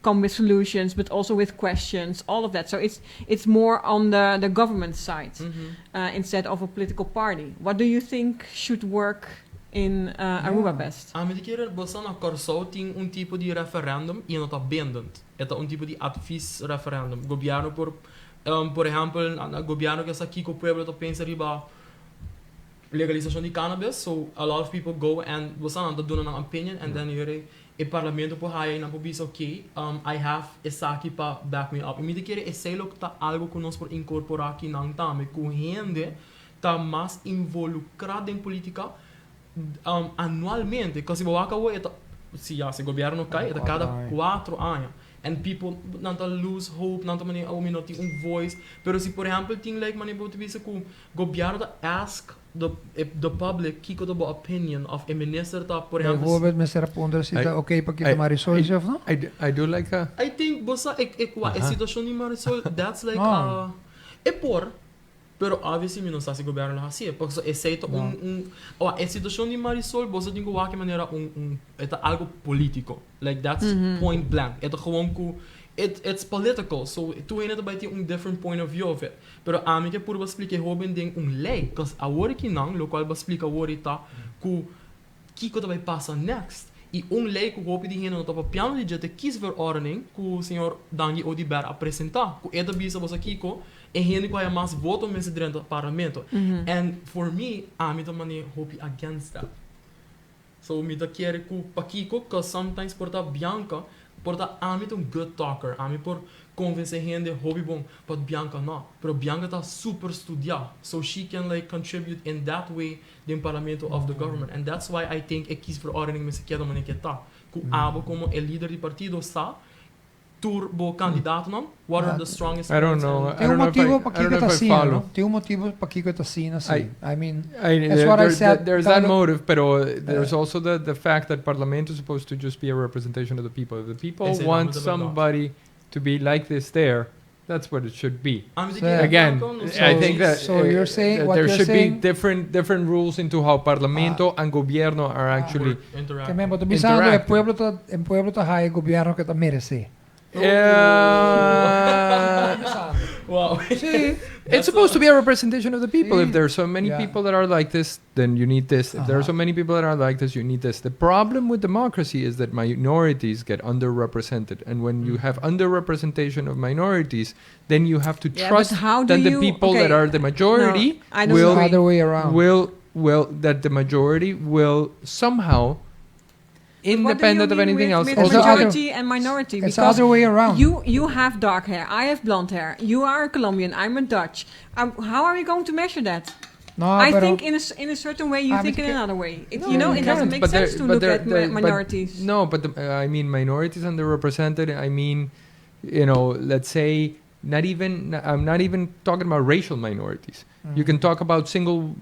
come with solutions, but also with questions, all of that. So it's more on the government side instead of a political party. What do you think should work in Aruba best? Me dizer, você na Corsou tem tipo de referendum e não está bindend. É tipo de advies referendum. Governo por exemplo, o governo que está aqui com o povo está pensando riba legalização de cannabis, so a lot of people go and você não está dando uma opinion and then o parlamento por aí não pode dizer okay, I have essa aqui para back me up. E me dizer, esse é algo que nós por incorporar aqui não também, com gente está mais involucrada em política anualmente, porque se o governo cai, é cada 4 anos. And people not lose hope, not many not voice. Pero si por exemplo thing like mani boto bisa ku gobyerno ask the public kiko the opinion of a minister ta por exemplo. Bijvoorbeeld Mr. Ponder sita okay pa kita Marisol of no? I do like a. I think bossa a situação ni Marisol that's like pero obviously mi non sa se governo la assim, porque exceto a situação de Marisol, você tem que ver que maneira é algo político, like that's point blank. É gewoon ku it's political, so tu ainda vai ter different point of view of it. Pero a mim que por você explicar Robin ding lei, because a hora que não, local vai explicar hora tá ku que vai passar next. E lei que o golpe de renda no topo piano de jete kiesverordening que o senhor Dangi Odiber apresentar, que é da bisa você aqui e rende que há mais voto nesse dentro do parlamento. And for me, me também hope against that. So me da quer que pakiko, because sometimes porta Bianca, porta me um good talker, me por convencer rende hobby bom, but Bianca não. Pero Bianca tá super studiada, so she can like contribute in that way the parlamento of the government, and that's why I think kiesverordening met sequer manier que tá. Que abo como el líder do partido está, turbo candidato não. What are the strongest? I don't know. Tem motivo para que tá assim, não? Tem motivo para que tá assim, assim. I mean, that's what I said. There's that motive, pero there's also the fact that Parlamento is supposed to just be a representation of the people. If the people want somebody to be like this there, that's what it should be. Again, I think that so you're saying that there should be different rules into how Parlamento and Gobierno are actually interacting. Também, but bisando é pueblo tá high governo que tá merece. Wow. It's supposed to be a representation of the people. If there are so many people that are like this, then you need this. If there are so many people that are like this, you need this. The problem with democracy is that minorities get underrepresented. And when you have underrepresentation of minorities, then you have to trust that the people that are the majority will other way around. Will that the majority will somehow independent of anything else. With Also- majority and minority, It's the because other way around. you have dark hair, I have blonde hair. You are a Colombian, I'm a Dutch. How are we going to measure that? No, I pero- think in a certain way, you Ah, think but in ca- another way. It, No, you know, you it doesn't can't, make but sense there- to but look there- at there- but minorities. No, but I mean minorities underrepresented. I mean, you know, let's say I'm not even talking about racial minorities. You can talk about single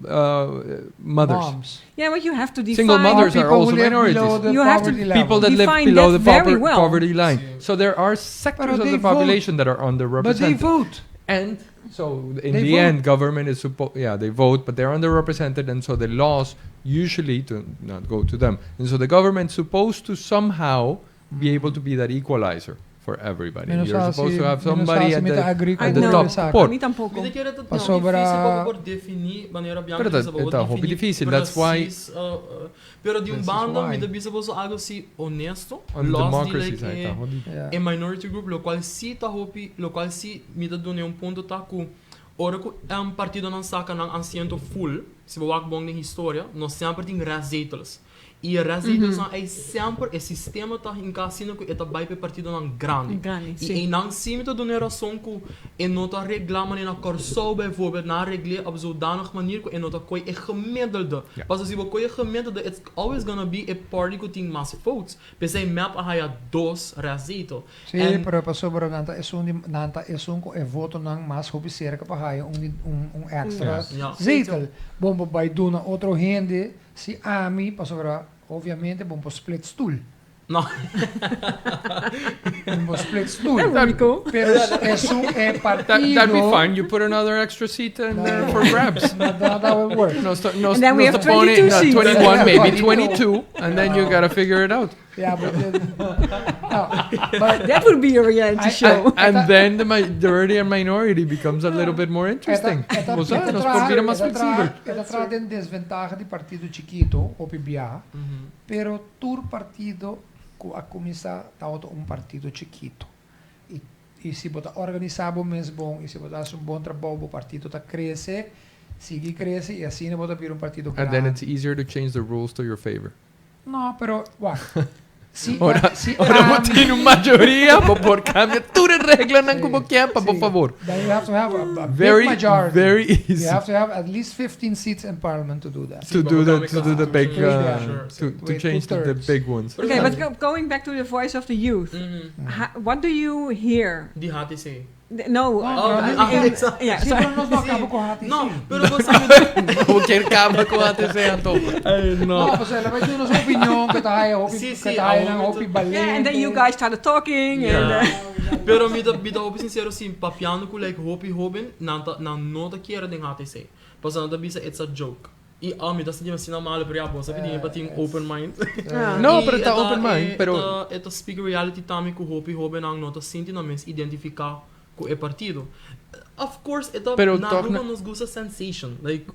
mothers. Moms. Yeah, but you have to define. Single mothers People are also who live minorities. below the You have to- poverty level. People that live Define below that the very well. poverty line. Sí. So there are sectors But of they the population that are But they underrepresented. vote. And so in They the vote. end, government is supposed, they vote, but they're underrepresented, and so the laws usually do not go to them. And so the government's supposed to somehow be able to be that equalizer for everybody. You're supposed to have somebody at the I the know. top A spot. mí tampoco. Mira que era tão Passou difícil para- para definir maneira bem Pero que that- it's a hobby difícil, that's why- pero de This is banda why. me deve ser algo assim honesto, On the lost democracy like side, tá, Rodi? Yeah. a minority group, lo qual si tá hopi, lo qual si me dá done ponto tá com ora que é partido não saca não assento full, se vou ak bom na história, nós sempre tem razeitos. E razeitos é sempre o sistema tá em casino que é vai para partido não grande. Grande, E sim. não sim de doen razão que e nota reglamen in een corso bijvoorbeeld na regler op zodanig manier que e nota koi e gemiddelde. Ja. Pas als je koi e gemiddelde, it's always gonna be a party que tem mais votes. Pensei map a haya dos razito. Sim, And- pero passou para nanta é um ko e voto nang mas hopi cerca para haya extra Ja. zetel. Bom vai do na outro rende se ami passou para obviamente bom split stool. No. Bom split stool. That would be cool. Pero é partido. That'd be fine. You put another extra seat in there for grabs. That will work. No, And then we have sto pone- 22 seats. 21, Yeah, maybe 22. 22, and then you gotta figure it out. Yeah, but but That would be a reality show. And then the majority and minority becomes a little bit more interesting. O sea, nos volviera más flexível. Ela traz em desvantagem de partido chiquito, o PBA, pero tur partido a começar tá partido chiquito. E se botar organizado mesmo bom, e se botar um bom trabalho, o partido tá cresce, sigue cresce e assim botar vir partido And grande. then it's easier to change the rules to your favor. No, pero se Ora se tiene uma maioria, por cambia tudo regla não como que é, por favor. Then you have to have a Very, big majority. very easy You have to have at least 15 seats in parliament to do that. to do the big, Yeah. to With change the two-thirds. big ones. Okay, but going back to the voice of the youth, what do you hear? Die HTC. No. Yeah, Sim, sorry. pero nós não acabamos com a No, sim. pero você me Como que acaba com a TC Anton? Não, você ela vai ter nossa opinião que tá aí, Sim, que sim, tá aí a na outra- hopi balé. Yeah, and then you guys started talking, Yeah. and Pero me dá op sincero assim, papiano ko like hopi hoben na nota kera den HTC. Pas na bisa it's a joke. E me dá sentindo assim na mala para a sabe ninguém para ter open mind. No, E pero tá eta- open mind, e- pero eta speak reality também com hopi hoben ang nota sinti na mes identificar com o partido. Of course, eta Pero na toch rua na- nos gusta sensation. Like,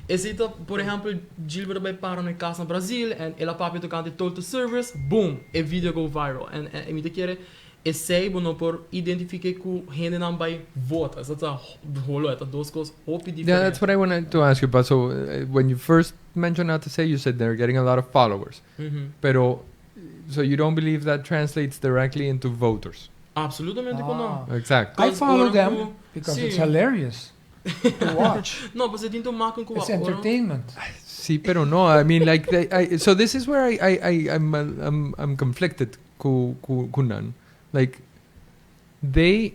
existe, por exemplo, Gilbert vai para na casa no Brasil and ela papi tocante todo service, boom, e video go viral. En me te quer e sei bono por identificar com gente não vai votar. That's a holo, eta duas coisas hopi diferentes. yeah, that's what I wanted to ask you about. So when you first mentioned how to say, you said they're getting a lot of followers. Pero so you don't believe that translates directly into voters? Absolutamente que não. Exactly. I follow Ora them ku- because sim. it's hilarious to watch. Não, você tem que tomar com It's entertainment. Sí, pero no. I mean, like, so this is where I'm conflicted. Kunan, like, they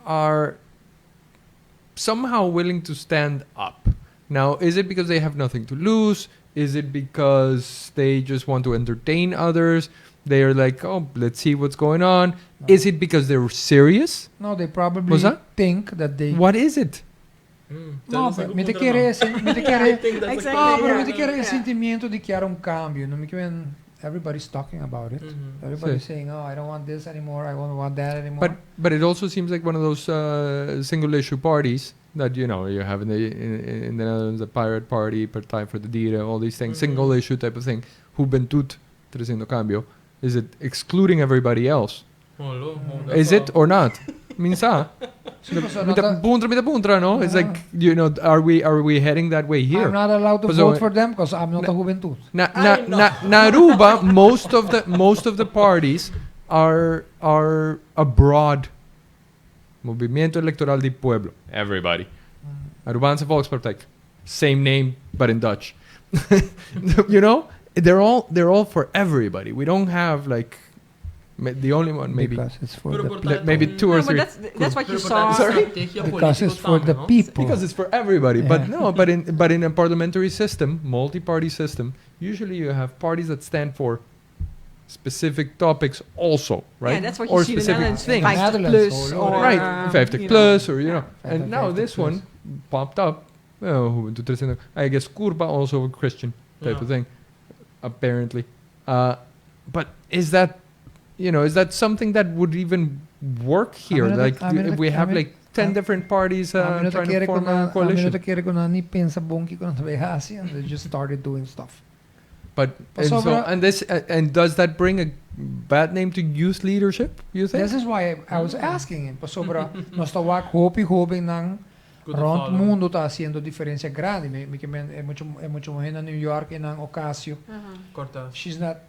are somehow willing to stand up. Now, is it because they have nothing to lose? Is it because they just want to entertain others? They are like, oh, let's see what's going on. No. Is it because they're serious? No, they probably Was that? think that they... What is it? No, but me te quere Exactly. No, pero Yeah. me te quere Yeah. sentimento de que era cambio. No me queren... Everybody's talking about it. Everybody's Sí. saying, oh, I don't want this anymore. I don't want that anymore. But it also seems like one of those single issue parties that you have in the Netherlands, the Pirate Party, Partij voor de Dieren, all these things, single issue type of thing. Juventud Trecendo Cambio. Is it excluding everybody else? Is it or not? Minsa. So Mit puntra, no? It's like, you know, are we heading that way here? I'm not allowed to So- vote for them because I'm not a juventud. Naruba, most of the parties are abroad. Movimiento Electoral di Pueblo. Everybody. Arubaanse Volkspartij. Same name, but in Dutch. You know, they're all for everybody. We don't have like the only one maybe. Because it's for Pero the por people. tayo- Maybe two or No, but three. that's what you Pero saw. Sorry? estrategia Because it's político for the tama, no? people. Because it's for everybody. But Yeah. no, but in a parliamentary system, multi-party system, usually you have parties that stand for specific topics also, right? Yeah, that's what you or see in the specific Netherlands. things. 50 Netherlands, plus or- or Right, 50 you know. plus, or you know. Yeah. And now 50 this plus. one popped up. Well, Juventud 300. I guess Curva also a Christian type Yeah. of thing, apparently. But is that, you know, is that something that would even work here? Like if we have like 10 different parties trying to form a coalition. They just started doing stuff. But and this and does that bring a bad name to youth leadership? You think? This is why I was asking him. Pasobra, nós tawag hoping ng Good to around follow. mundo tá haciendo diferencia grande. É mucho mujer na New York e ng Ocasio. Cortas. She's not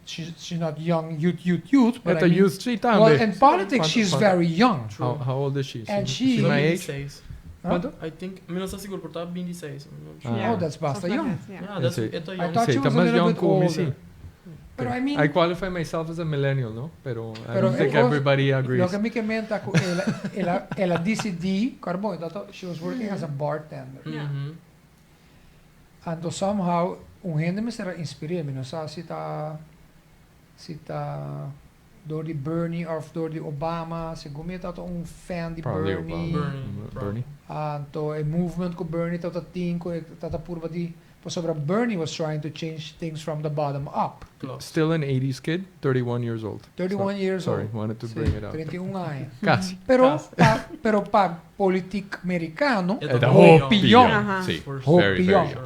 young, youth. But At I a mean, youth street well, tambe. in politics, she's very young. How old is she? And She's she- my age. 26. Huh? Quanto? I think, não estou seguro, porque está 26. I'm not sure. Ah. Yeah. Oh, that's basta Something young. like that, yeah. Yeah, that's Yes, ito I young. thought she Sei, was tá a mais little young bit como older. Missy. But I mean, I qualify myself as a millennial, no? Pero I Pero don't think ikaw- everybody agrees. lo que mi comenta ko, ela DCD, karbo, she was working as a bartender. Yeah. Mhm. And somehow, gente me será inspiré, não sabe se door die Bernie of door die Obama, se gumita to fan di Probably Bernie. Obama. Bernie. To a movement ko Bernie to team ko tata purva di sobra Bernie was trying to change things from the bottom up. Close. Still an 80s kid, 31 years old. 31 years Sorry, old. wanted to Sí, bring it up. 31 nga eh. Casi. Pero pag politik americano, Ito Ito, hopi young. Aha. Sí, For Hopi very, young. very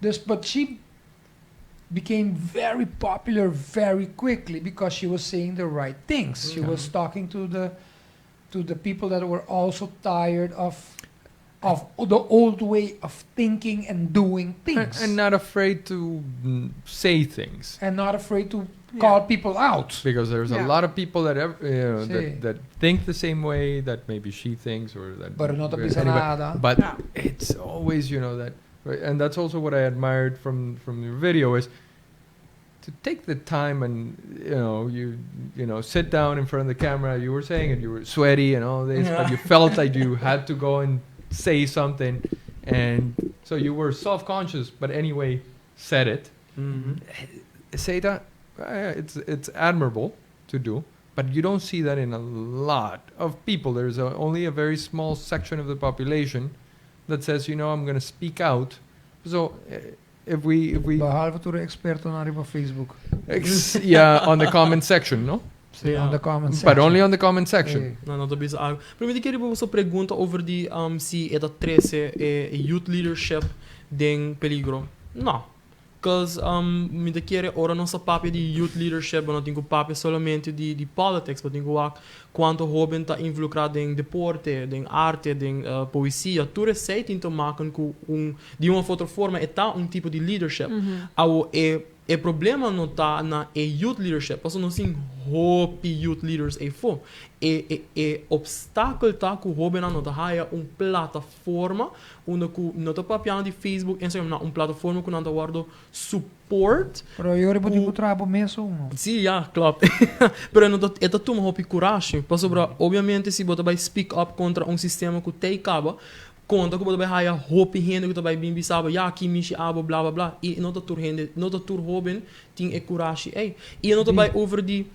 young. but she became very popular very quickly because she was saying the right things. She was talking to the people that were also tired of the old way of thinking and doing things, And not afraid to say things. and not afraid to Yeah. call people out. Because there's a Yeah. lot of people that Sí. that think the same way that maybe she thinks or that. Pero no te pisa anyway, nada. But Yeah. it's always, you know, that, right? And that's also what I admired from your video is to take the time and you know sit down in front of the camera. You were saying it, you were sweaty and all this, but you felt like you had to go and say something, and so you were self-conscious, but anyway, said it. Mhm. Say that it's admirable to do, but you don't see that in a lot of people. There's only a very small section of the population that says, you know, I'm going to speak out. So if we Behalve toen de experto naar op Facebook. yeah, on the comment section, no? Yeah. On the comment section. But only on the comment section. Eh, Não, não estou bisa algo. Primeiro queria você pergunta over die se é da 13 youth leadership ding peligro. Não. Because me de querer ora nossa papi de youth leadership, não tenho papi somente de politics, mas tenho ook quanto jovem tá involucrado em deporte, em arte, em poesia. Tudo isso tem que maken com de uma outra forma é tipo de leadership. O problema não está na youth leadership, porque não tem hope youth leaders for. Obstáculo está que o jovem não está plataforma onde não está papiando de Facebook, Instagram, uma plataforma que não está guardando support. Pero eu rebo de trabo mesmo. Sim, ja, klopt. Pero não é tudo uma hope coragem. Porque obviamente se você vai speak up contra sistema que tem acaba, conta que você vai haya hope gente que você vai bem sabe, ja, aqui mishi abo blá blá blá. E não tá tur gente, não tá tur jovem tem coragem. E não tá vai over de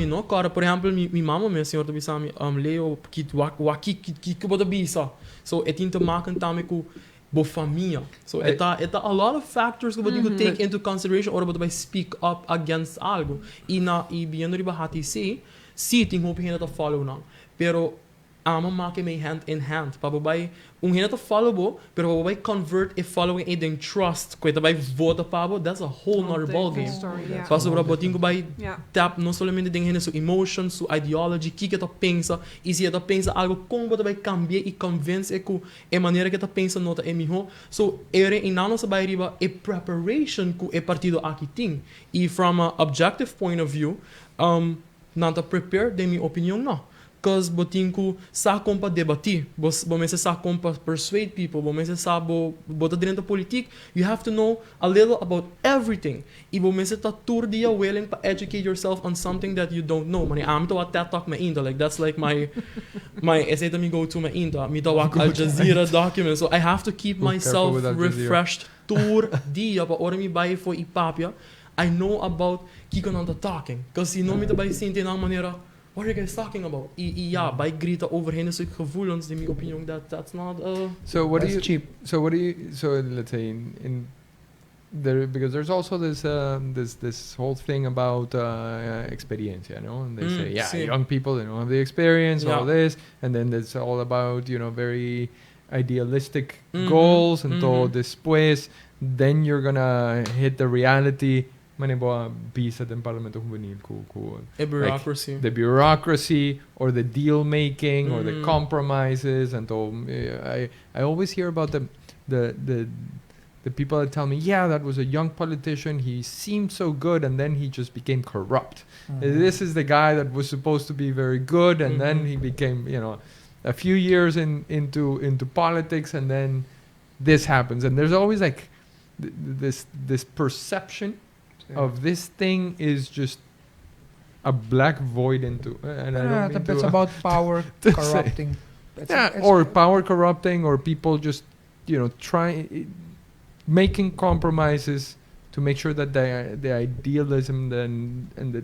no, cara, por exemplo, minha mama, minha senhora, bisa Leo, que você bisa. So, é tem que maken também com boa família. So, é a lot of factors que você take into consideration or você vai speak up against algo. E viendo de bahati sim, tem hope gente tá follow não. Pero amo make me hand in hand. Pababai, hinata follow bo, pero pababai convert if following a then trust. Kweta bay vote pabo, that's a whole nother ball game. Yeah. Paso bra botingo bay Yeah. tap não somente dingen su emotions, su ideology, que ta pensa, e se ta pensa algo como bota vai cambiar e convince ku e maneira que ta pensa nota e miho. So ere in nano sa bay riba e preparation ku e partido aqui ting. E from a objective point of view, nanta prepare de mi opinion no. Because botinho sa compa debatir, bom sa compa persuade people, bom sa bota dentro da politik, you have to know a little about everything. E bom ta tour dia willing to educate yourself on something that you don't know. Mani am to what TED talk me into, like that's like my essay that me go to me into. Me to walk Al Jazeera document, so I have to keep myself refreshed tour dia pa ora mi bai for ipapia. I know about kiko nanta talking, because you know me to bai sinte na manera. What are you guys talking about? Ja, bij grita overheen zo'n gevoelens, die mijn opinie that's not. So what That's do you? cheap. So what do you? So let's say in there, because there's also this whole thing about experiencia, you know, and they say sí. young people, they don't have the experience, all Yeah. this, and then it's all about very idealistic goals, and todo después, then you're gonna hit the reality. Manibo bisa ng Parlamento Juvenil A bureaucracy. Like the bureaucracy or the deal making or the compromises and all. I always hear about the people that tell me, yeah, that was a young politician, he seemed so good and then he just became corrupt. This is the guy that was supposed to be very good and then he became, a few years into politics and then this happens. And there's always like this perception of this thing is just a black void into, and I don't mean it's to, about power corrupting. Or power corrupting, or people just making compromises to make sure that the idealism and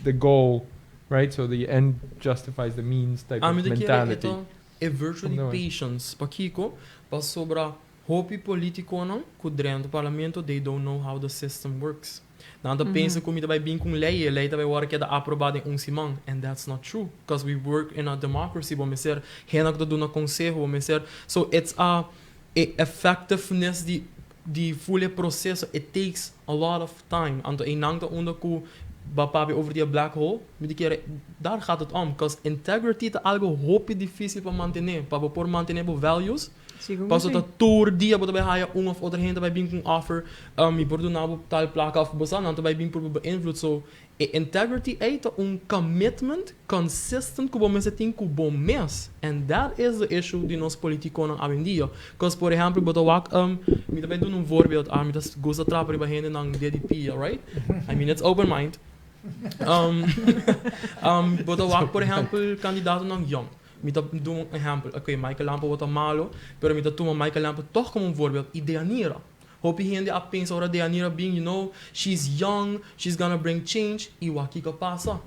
the goal, right? So the end justifies the means type of mentality. A virtually patience. Pakiko, pas sobra hopi politico não, que dentro do parlamento, they don't know how the system works. Nada pensa que comida vai vir com lei vai hora que é aprovada em simão, and that's not true, because we work in a democracy. Vamos ser renak do na conselho, vamos ser. So it's a effectiveness die fulle processo. It takes a lot of time. Anto inangta onda ku bapabi over die black hole, met die daar gaat het om, because integrity is algo hopi difícil para mantener, para por mantener values. Pas dat tour dia bota bij haya of other hand bij bin offer mi bordo na tal plaka of bosan dan bij bin por beïnvloed so integrity eita commitment consistent ku bom se tin ku bom mes, and that is the issue die nos politico nan avendia, because por exemplo bota wak mi daarbij doen een voorbeeld mi das goza trapper bij hende nan DDP, right? I mean it's open mind. Bota wak por exemplo kandidaten nan young. Met dat doen een exempel. Oké, Michael Lampo wat malo, pero met dat doen Michael Lampo toch como een voorbeeld. Ideanira. Hoop je hindi apens ora Ideanira being, she's young, she's gonna bring change. Iwa kika pasa.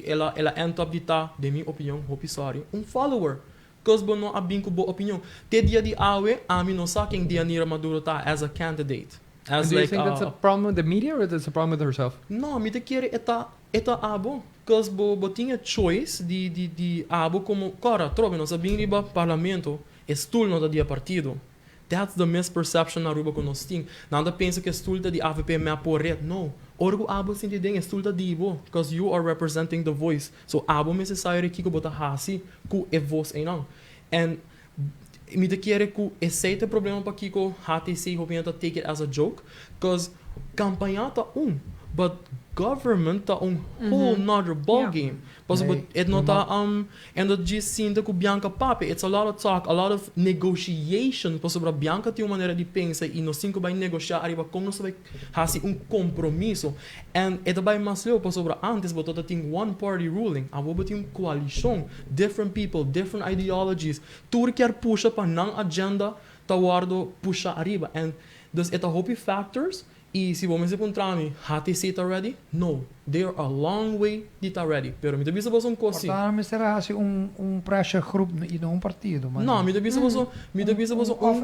Ela end up dita, de mi opinion, hoop je sorry, een follower. Cause bono abin ko bo opinion. Te dia di awe, ami no saking Ideanira Maduro ta as a candidate. As do you think that's a problem with the media or that's a problem with herself? No, mi te kere eta abo. Because bo tinha choice de abo como cara trobe nós sabem riba parlamento estul no dia partido. That's the misperception na ruba que nós tem. Nada pensa que estul de AVP me aporet. No, orgo abo sin de ding estul de dibo, because you are representing the voice. So abo necessário que bota hasi ku e voz enang. And me te quere ku esse problema pa kiko HTC hoping to take it as a joke, because campanha ta but government ta whole nother ball game. Possible it not and that just seen the Bianca Pape. It's a lot of talk, a lot of negotiation. Possible Bianca tem uma maneira de pensar e no cinco vai negociar arriba com nós vai hasi compromisso. And it vai mais leu possible antes but that tem one party ruling. A bobo tem coalition, different people, different ideologies. Tudo quer puxa para não agenda tawardo puxa arriba. And dus het hopi factors E se você perguntar a mim, HTC tá ready? No, they are a long way de tá ready. Pero me dá bisa você coisa. Portanto, mas será assim pressure group e não partído, mas Não, me dá bisa você,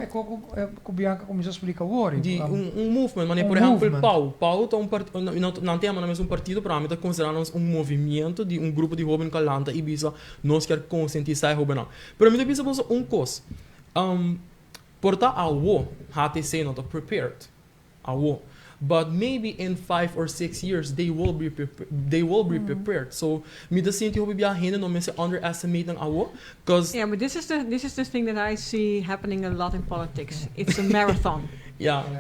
é que o Bianca começou a explicar agora. De movement, mas por exemplo, Pau tá partido, não tem mais partido para mim, tá considerando movimento de grupo de jovens calanta e bisa nós quer conscientizar jovens não. Pero me dá bisa você coisa. Porta awo HTC not prepared. Awo. But maybe in 5 or 6 years they will be prepared. So me the same thing be a no me underestimate ng awo because but this is the thing that I see happening a lot in politics. It's a marathon.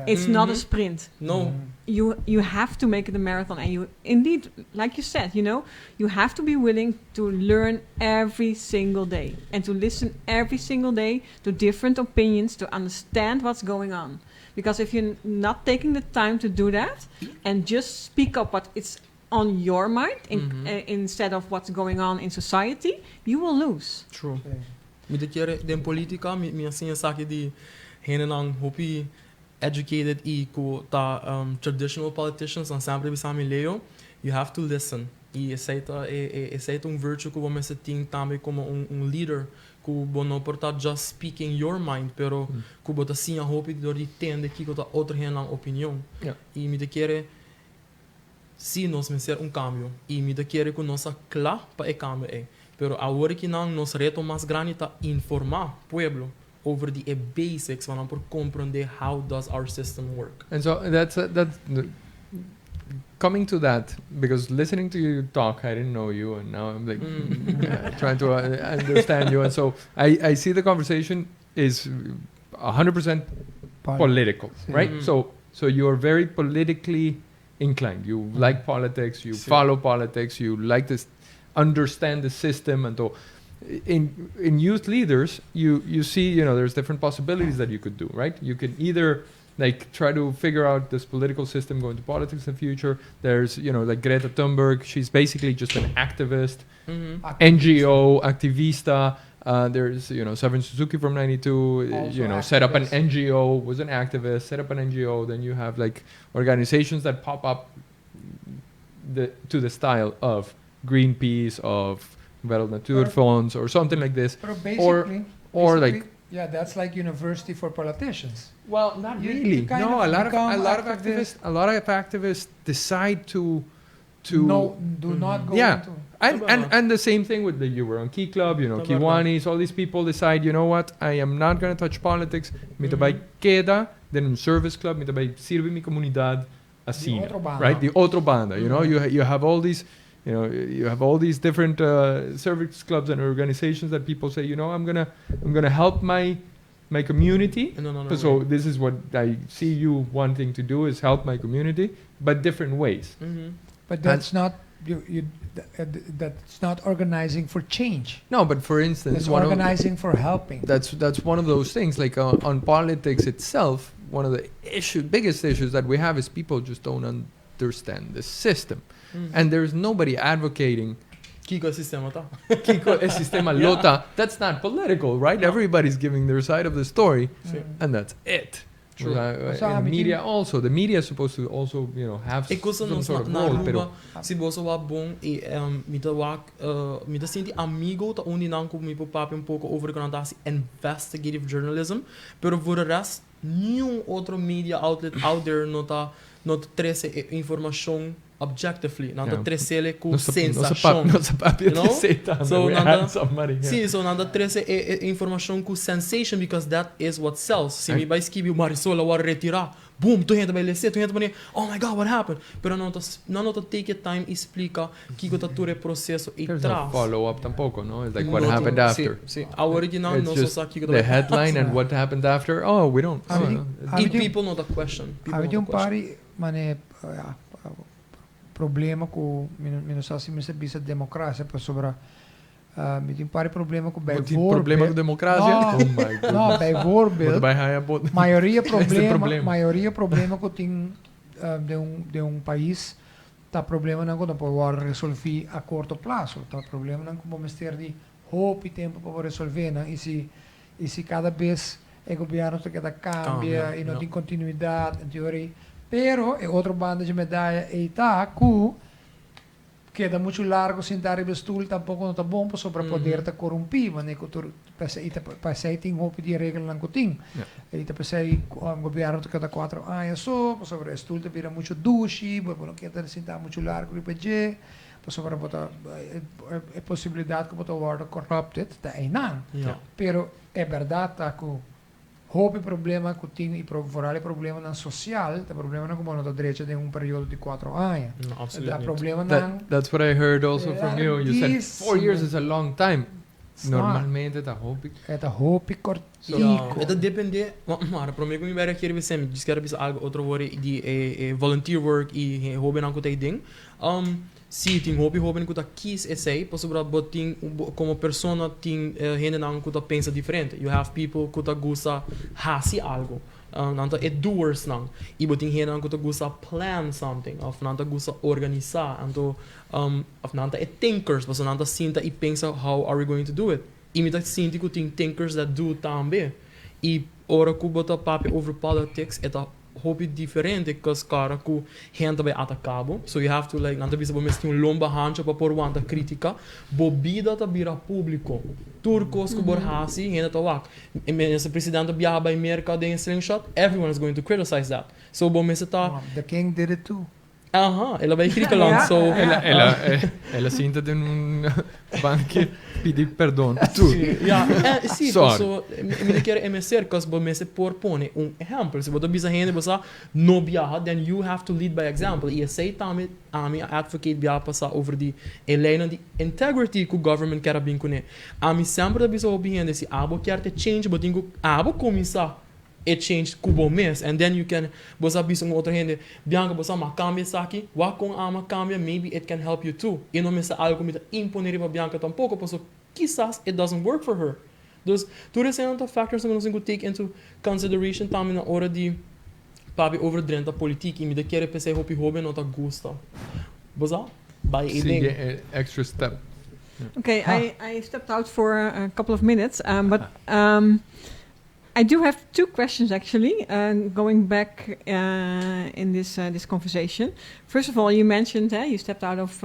It's not a sprint. No. You have to make it a marathon, and you indeed, like you said, you have to be willing to learn every single day and to listen every single day to different opinions to understand what's going on. Because if you're not taking the time to do that and just speak up what is on your mind instead of what's going on in society, you will lose. True. Me de kere den politica me assim saque de henenang hopi educated e ko ta traditional politicians and sempre bisami leo, you have to listen. E aceita virtue que você tem também como leader que não porta just speaking your mind, pero que você sim a hope de entender que outra gente opinião. E me quer se nós ser cambio e me quer que nossa clá para cambio pero agora que não nos reto mais grande tá informar pueblo over the basics para compreender how does our system work. And so that's coming to that, because listening to you talk, I didn't know you, and now I'm like trying to understand you. And so I see the conversation is 100% political, right? So you're very politically inclined. You like politics, you follow politics, you like to understand the system. And so in youth leaders, you see, there's different possibilities that you could do, right? You can either try to figure out this political system going to politics in the future. There's, like Greta Thunberg, she's basically just an activist, NGO, activista. There's, Severin Suzuki from 92, set up an NGO, was an activist, set up an NGO. Then you have organizations that pop up to the style of Greenpeace, of World Natuurfonds, or something like this. Or that's like university for politicians. Well, not really. No, a lot of activists decide to do not go into. And the same thing with you were on Key Club, Kiwanis, all these people decide, what, I am not going to touch politics. Me tabay queda then un service club, me tabay sirve mi comunidad así, right? The otro banda, you have all these. You have all these different service clubs and organizations that people say, I'm gonna help my community. So this is what I see you wanting to do, is help my community, but different ways. But that's not that's not organizing for change. No, but for instance, it's organizing for helping. That's one of those things. Like on politics itself, one of the biggest issues that we have is people just don't understand the system. And there's nobody advocating Kiko sistema ta. Kiko e sistema lota. That's not political, right? No. Everybody's giving their side of the story, and that's it. True. And media also. The media is supposed to also, have some sort of role. Pero si boso wa bom e mita senti amigo ta undi nan ko mi papi pouco over kanantasi investigative journalism, pero voor de rest nenhum outro media outlet out there nota trece informação objectively, nada trecele com sensação. So nada trece informação com sensation, because that is what sells. Se me vai escrever o Marisola vai retirar, boom, tu gente vai ler, tu gente vai, oh my God, what happened? Pero não take time explica que o tature processo e there's no follow up tampoco, no? It's like what happened after. Sí. A original no so sa the headline and what happened after. Oh, we don't. People know the question. Havia pari mane problema com menos assim me sabe essa democracia para sobre me tem pare problema com bem problema com democracia. Oh my God. Não, bem voorbeeld. Maioria problema que tem de país tá problema não quando pode resolver a curto prazo, tá problema não como mister de hope e tempo para resolver, não? E se cada vez o governo se queda cambia e não tem continuidade em teoria. Pero, outro banda de medalha está que queda muito largo sentar em stoel, tampouco não está bom para poder te corromper, mas nem que tu passei tem roupa de regra não tem. Ele tá passei o governo te cada 4 anos só, sobre o stoel te vira muito duche, porque não quer sentar muito largo para je, sobre botar a possibilidade que botar word corrupted, tá aí não. Pero é verdade que houve problema que tem e procurar problema na social, o problema não como na direita de período de 4 anos. Absolutely. Problema não. That's what I heard also from you. You said 4 years is a long time. Normalmente tá hopi. É da hopi cortico. Het depende, maar para mim como eu quero ver diz que era algo outro word de volunteer work e hobby não que ding. Sim, tem hobby que tá quis essay, possible botin como persona tem gente não que tá pensa diferente. You have people que tá gosta hasi algo. Não tá doers não. E botin gente não que tá gosta plan something, of não tá gosta organizar, então of não tá thinkers, mas não tá sinta e pensa how are we going to do it. E me tá sinta que tem thinkers that do também. E ora que bota papo over politics, é tá hobby diferente, because cara que gente vai atacabo, so you have to like não tá visa bom mesmo lomba hancha para por uma crítica, bobida tá vira público. Turcos que borhasi, gente tá wak. E se presidente viaja para América de slingshot, everyone is going to criticize that. So bom mesmo tá. The king did it too. Ela vai criticar lang, so Ela sinta de banque pedir perdão. Sim, so me quer MSR cause bom mesmo por pone exemplo. Se você bisa gente você no viaja, then you have to lead by example. E sei também a minha advocate viaja passar over the line de integrity que o government quer bem com ele. A mim sempre bisa obediente se abo quer te change, but tingo abo começar it changed kubo mes, and then you can bosa bisong outra gente bianca bosa ma cambia saki wa com ama cambia, maybe it can help you too. E não me sa algo me imponer para bianca tampouco, porque quizás it doesn't work for her. Dus tudo esse é factors que nós temos que take into consideration também na hora de papi over drenta política e me de querer pensar hobby não tá gosta. Bosa by eating extra step. Okay, I stepped out for a couple of minutes, but I do have 2 questions actually, going back in this conversation. First of all, you mentioned you stepped out of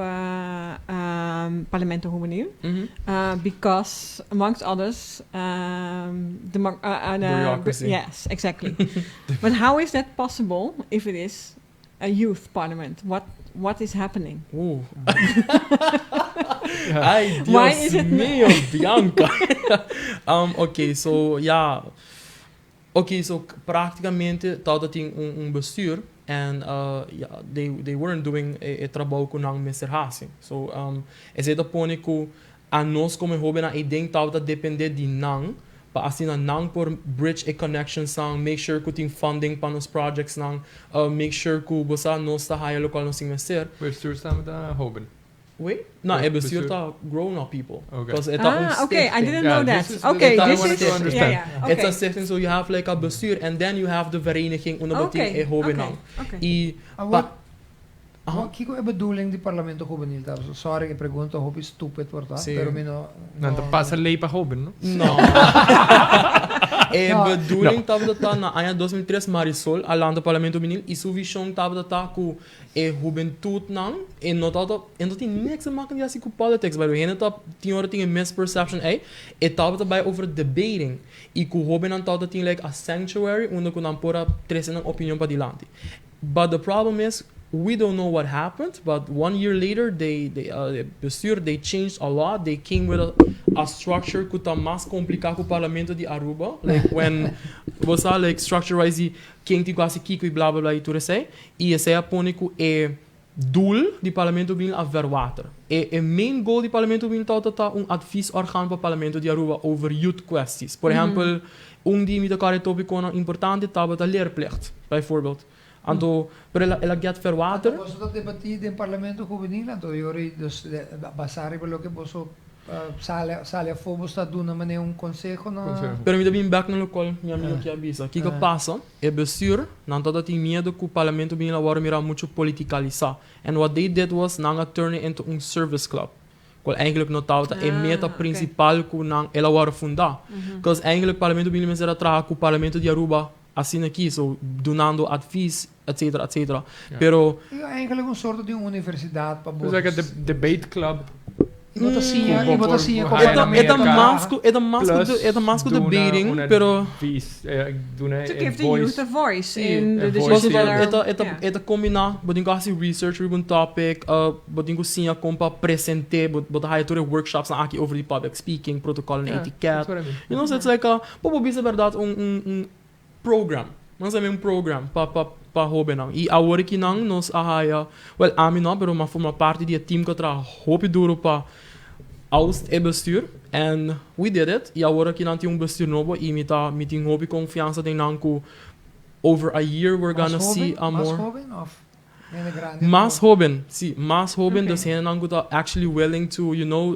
Parlamento Juvenil because, amongst others, bureaucracy. Yes, exactly. But how is that possible if it is a youth parliament? What is happening? Ay, Dios Why is it mío, Bianca. Okay, so so praticamente tawda ting bestuur and they weren't doing a trabalho com nang Mr. Hasi. So esse da pone ku a nós como hobby na ideng tawda depende de nang pa assim na nang por bridge a connection sang, make sure ku ting funding pa nos projects nang, make sure ku bosa nos ta higher local nos sing Mr. Bestuur staan da hobben. Wait, no, bestuur ta grown-up people. Okay. Okay, I didn't know that. This is Okay, what I this wanted is to understand. Okay. It's a stichting, so you have like a bestuur and then you have the vereniging onderbeting e hobby nang. Okay. Kiko é bedoeling de Parlamento Juvenil? Sorry, que pergunta hobby stupid porta, pero mino não passa lei para hobben, no? No. Bedoeling tava tá na ano 2003 Marisol além do Parlamento Juvenil e sua visão tava tá com juventude não e não tem niks te maken assim com politics, by the way. Tinha hora tinha misperception e tava by over debating e com hobby não tava tinha like a sanctuary onde com pora trazer uma opinião para dilante. But the problem is we don't know what happened, but 1 year later they changed a lot. They came with a structure que tá mais complicado que o Parlamento de Aruba. Like when você like structure-wise quem tem quase kiko e blá blá blá e tudo isso. E esse é pone que doel do Parlamento Juvenil a verwater. E main goal do Parlamento Juvenil tá adviesorgaan para o Parlamento de Aruba over youth questions. Por exemplo, die met elkaar topic importante tava a leerplicht, bijvoorbeeld. Anto, pero ela get verwater. Você está debatendo em Parlamento Juvenil, então eu basar pelo que você sale a fogo está dando maneira conselho na. Pero me bem back no local, minha amiga que avisa. O que passa? É bestuur, não toda tem medo que o Parlamento Juvenil agora mira muito politicalizar. And what they did was nanga turn it into service club. Qual eigenlijk notava é meta principal que ela agora fundar. Because eigenlijk Parlamento Juvenil era traga com o Parlamento de Aruba assim aqui, so, donando advies, etc, etc. Yeah. Pero, É eigenlijk een soort de universidade para It's like a debate club. Bota assim, Mm. bota assim, Por- como por- é da America. masco debating, una pero vis, una To give the voice. youth a voice Sí, in a the voice. decisions that are... esta esta combina, bodin ko asi research ribbon topic, bodin ko siya kompa presente, bot haya to workshops na aki over the public speaking, protocol na Yeah, etiquette. that's what I mean. You know, so it's like popo bisa verdade program. Mas é um program pa hobe nang. E agora que nang nos ahaya, well, ami não, pero mas forma parte de team que tra hope duro pa aus e bestuur. And we did it. E agora que nang tinha bestuur novo e meeting hope confiança tem nang ko over a year we're gonna see a more mas hoben, sim, mas hoben dus hen nang kuta actually willing to, you know,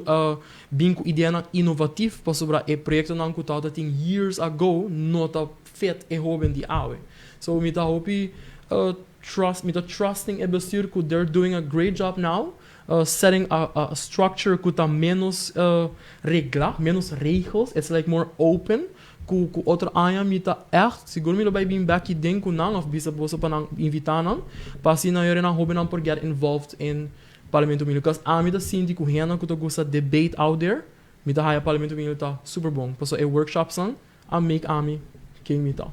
being idea na innovatief pa sobra e projecto nang kuta that in years ago nota fit e hoben die awe. So mit a hopi trusting e bestuur ku they're doing a great job now. Setting a structure kuta menos menos regels. It's like more open. Ku outra aya mita echt siguro milo bij being back den ku nang of bisa bosa panang invitanan pasi na yore na hoben an por get involved in parlamento milo because amita sindi ku hena ku to gusta debate out there mita haya parlamento milo ta super bom paso e workshop sang a make ami king mita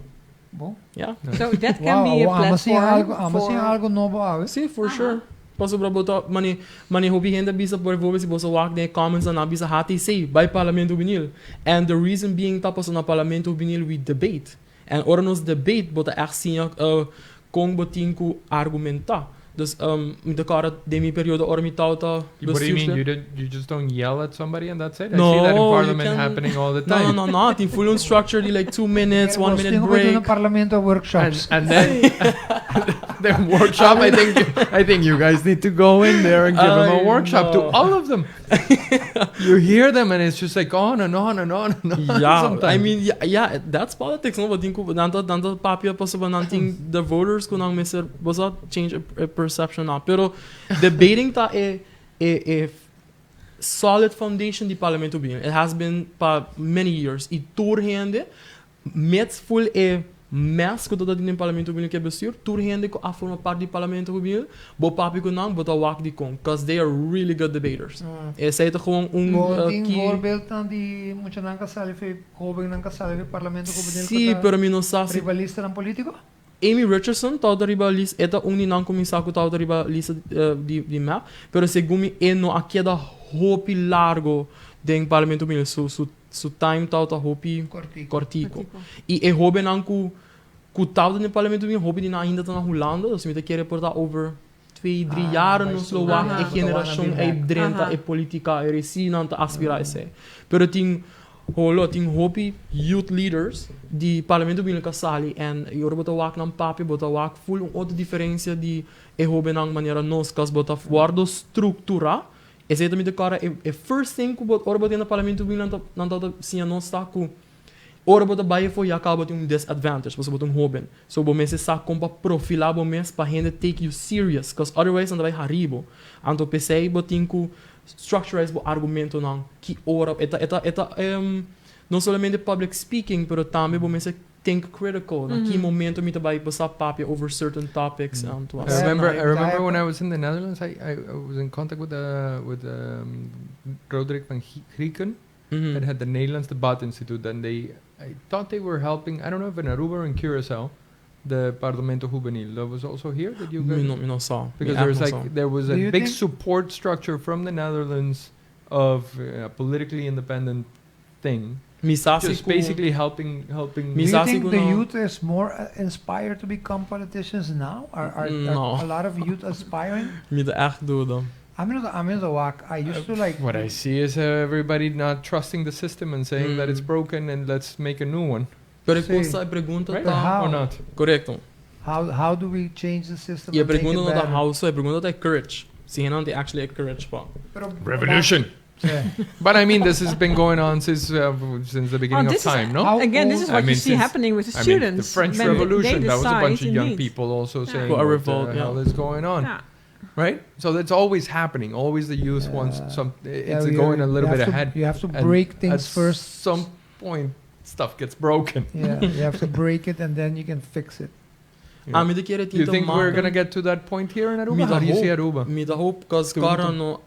bom yeah So that can be a platform for algo novo out. see for sure paso bra bota mani hobi henda bisa por vobe si bosa wak de comments na bisa hati say by parlamento vinil and the reason being tapos na parlamento vinil we debate and ora nos debate bota echt sinha kong botinku argumenta dus mit de cara de mi periodo ora mi tauta What do you mean? You just don't yell at somebody and that's it? I No, see that in you Parliament can- happening all the time. no tin full on structure di like 2 minutes 1 minute break Parlamento workshops. And then the workshop, I think you guys need to go in there and give them a I workshop to know. all of them. You hear them and it's just like on and on and on and on. yeah, sometimes. I mean, yeah, that's politics, no? But think nanta papia pa sa nanting the voters ko nang miser was that change a perception na. Pero debating ta a solid foundation di parlamento bin. It has been pa many years. I toerhende met full mes ko dat in het parlement wil ik bestuur toerhende ko a forma parte di parlamento wil bo papi ko nang bo ta wak di kon because they are really good debaters. Zij toch gewoon Een key voorbeeld dan die moet je dan kasalife, hobing dan kasalife parlamento ko bedel sí, pero mi no sa rivalista dan politico. Amy Richardson tauta riba list eta uni nan comissaco tauta riba lista di map pero segumi no aqueda hopi largo den parlamento mil su time tauta hopi cortico e hobe nan ku tauta no parlamento mil hopi din ainda tá na Holanda dus met quer reportar over 2-3 jaar no Slovakia e generação e drenta e politica e resinanta aspira esse pero tin ting hopi youth leaders di parlamento bin kasali and yor bota wak nan papi bota wak full outra diferença di e hobe nan maneira nos kas bota guardo structura e se também de cara e first thing ku bot orbo na parlamento bin nan tata sia nos sta ku ora bota baie foi acaba de disadvantage você bota hoben so bo mese sa compa profilar bo mes pa gente take you serious cause otherwise anda vai haribo anto pensei botin ku structurize bo argumento não que ora eta não somente public speaking pero também bo mese think critical na que momento me vai passar papia over certain topics and to us. I remember when I was in the Netherlands, I was in contact with Roderick van Grieken that had the Nederlands Debat Institute, and I thought they were helping. I don't know if in Aruba or in Curacao, the Parlamento Juvenil. That was also here that you guys. No saw Because there was a big support structure from the Netherlands of a politically independent thing. Just basically helping. Do you think the youth is more inspired to become politicians now? Are a lot of youth aspiring? Me de echt doen dan. I used to like. What I see is everybody not trusting the system and saying that it's broken and let's make a new one. Pero ik posta pergunta Right? tá Or not? correcto. How do we change the system? E a pergunta não tá how so, a pergunta tá courage. Se não tem actually a courage pa. Revolution. Yeah. But I mean, this has been going on since the beginning of time, no? Again, this is what you see happening with the students. The French when Revolution, that was a bunch of young indeed. people also saying Well, a what revolt, the hell is going on, right? So that's always happening. Always the youth wants some. It's going a little bit ahead. You have to break things at first. Some point, stuff gets broken. Yeah, you have to break it and then you can fix it. Yeah. Mi de kere Do you think we're gonna get to that point here in Aruba? How do you see Aruba? Mi da hope, cause Tudo cara no,